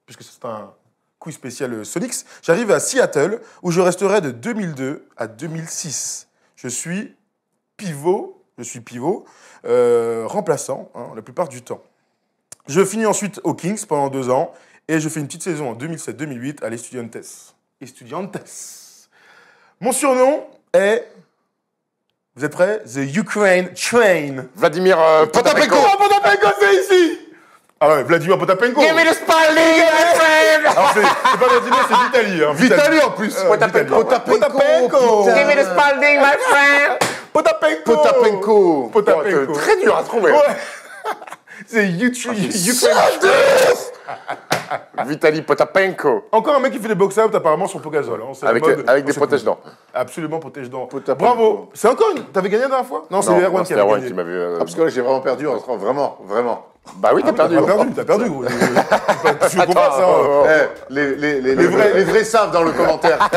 Speaker 3: puisque c'est un quiz spécial Sonics, j'arrive à Seattle où je resterai de 2002 à 2006. Je suis pivot, remplaçant la plupart du temps. Je finis ensuite aux Kings pendant 2 ans et je fais une petite saison en 2007-2008 à l'Estudiantes. Mon surnom est... Vous êtes prêts? The Ukraine Train.
Speaker 2: Vladimir Potapenko.
Speaker 3: Oh, Potapenko, c'est ici! Ah ouais, Vladimir Potapenko.
Speaker 2: Give me the Spalding, my friend.
Speaker 3: Alors, c'est pas Vladimir, c'est Vitaly. Hein.
Speaker 1: Vitaly en plus.
Speaker 3: Potapenko.
Speaker 2: Give me the Spalding, my friend.
Speaker 3: Potapenko.
Speaker 2: Oh, très dur à trouver.
Speaker 3: Ouais. C'est Ukraine.
Speaker 2: Vitaly Potapenko.
Speaker 3: Encore un mec qui fait des box-out apparemment sur Pogazol. Hein.
Speaker 2: Avec des protège-dents.
Speaker 3: Absolument protège-dents. Bravo. C'est encore une... T'avais gagné la dernière fois? Non, c'est Erwan qui avait gagné.
Speaker 2: Qui m'avait...
Speaker 1: Ah, parce que là, j'ai vraiment perdu. Vraiment.
Speaker 2: Bah oui, t'as perdu.
Speaker 3: T'as perdu, gros. Tu veux qu'on fasse ça?
Speaker 1: Les vrais savent dans le commentaire.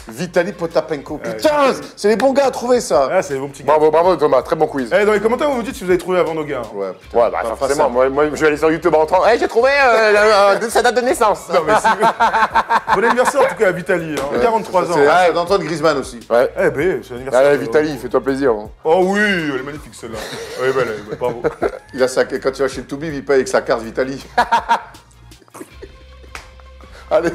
Speaker 1: Vitali Potapenko. Putain, c'est les bons gars à trouver ça.
Speaker 3: Ah, c'est les bons petits gars.
Speaker 2: Bravo Thomas, très bon quiz.
Speaker 3: Dans les commentaires, vous me dites si vous avez trouvé avant nos gars.
Speaker 1: Ouais,
Speaker 2: bah forcément. Moi, je vais aller sur YouTube en rentrant. J'ai trouvé sa date de naissance.
Speaker 3: Non, mais bon anniversaire en tout cas à Vitali, 43 ans.
Speaker 1: C'est d'Antoine Griezmann aussi.
Speaker 2: Ouais.
Speaker 3: Eh ben, c'est l'anniversaire.
Speaker 2: Allez, Vitali, fais-toi plaisir.
Speaker 3: Oh oui, elle est magnifique celle-là. Oui, belle, bravo.
Speaker 1: Il a quand tu vas chez le Toubib, il paye avec sa carte Vitali. Allez,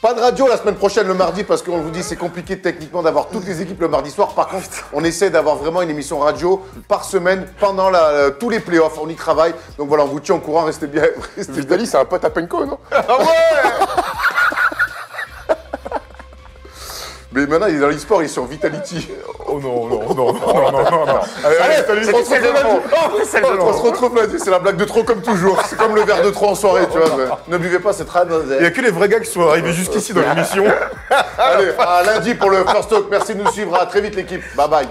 Speaker 1: pas de radio la semaine prochaine le mardi parce qu'on vous dit c'est compliqué techniquement d'avoir toutes les équipes le mardi soir. Par contre, on essaie d'avoir vraiment une émission radio par semaine pendant tous les playoffs. On y travaille. Donc voilà, on vous tient au courant. Restez bien.
Speaker 2: Vitali, c'est un pote à Penko, non?
Speaker 3: Ah ouais.
Speaker 1: Mais maintenant, il est dans l'e-sport, il est sur Vitality.
Speaker 3: Oh non.
Speaker 1: Allez, on se retrouve lundi. C'est la blague de trop comme toujours. C'est comme le verre de trop en soirée, tu vois. Mais ne buvez pas, c'est très mauvais.
Speaker 3: Il n'y a que les vrais gars qui sont arrivés jusqu'ici dans l'émission.
Speaker 1: Allez, à lundi pour le First Talk. Merci de nous suivre. À très vite, l'équipe. Bye bye.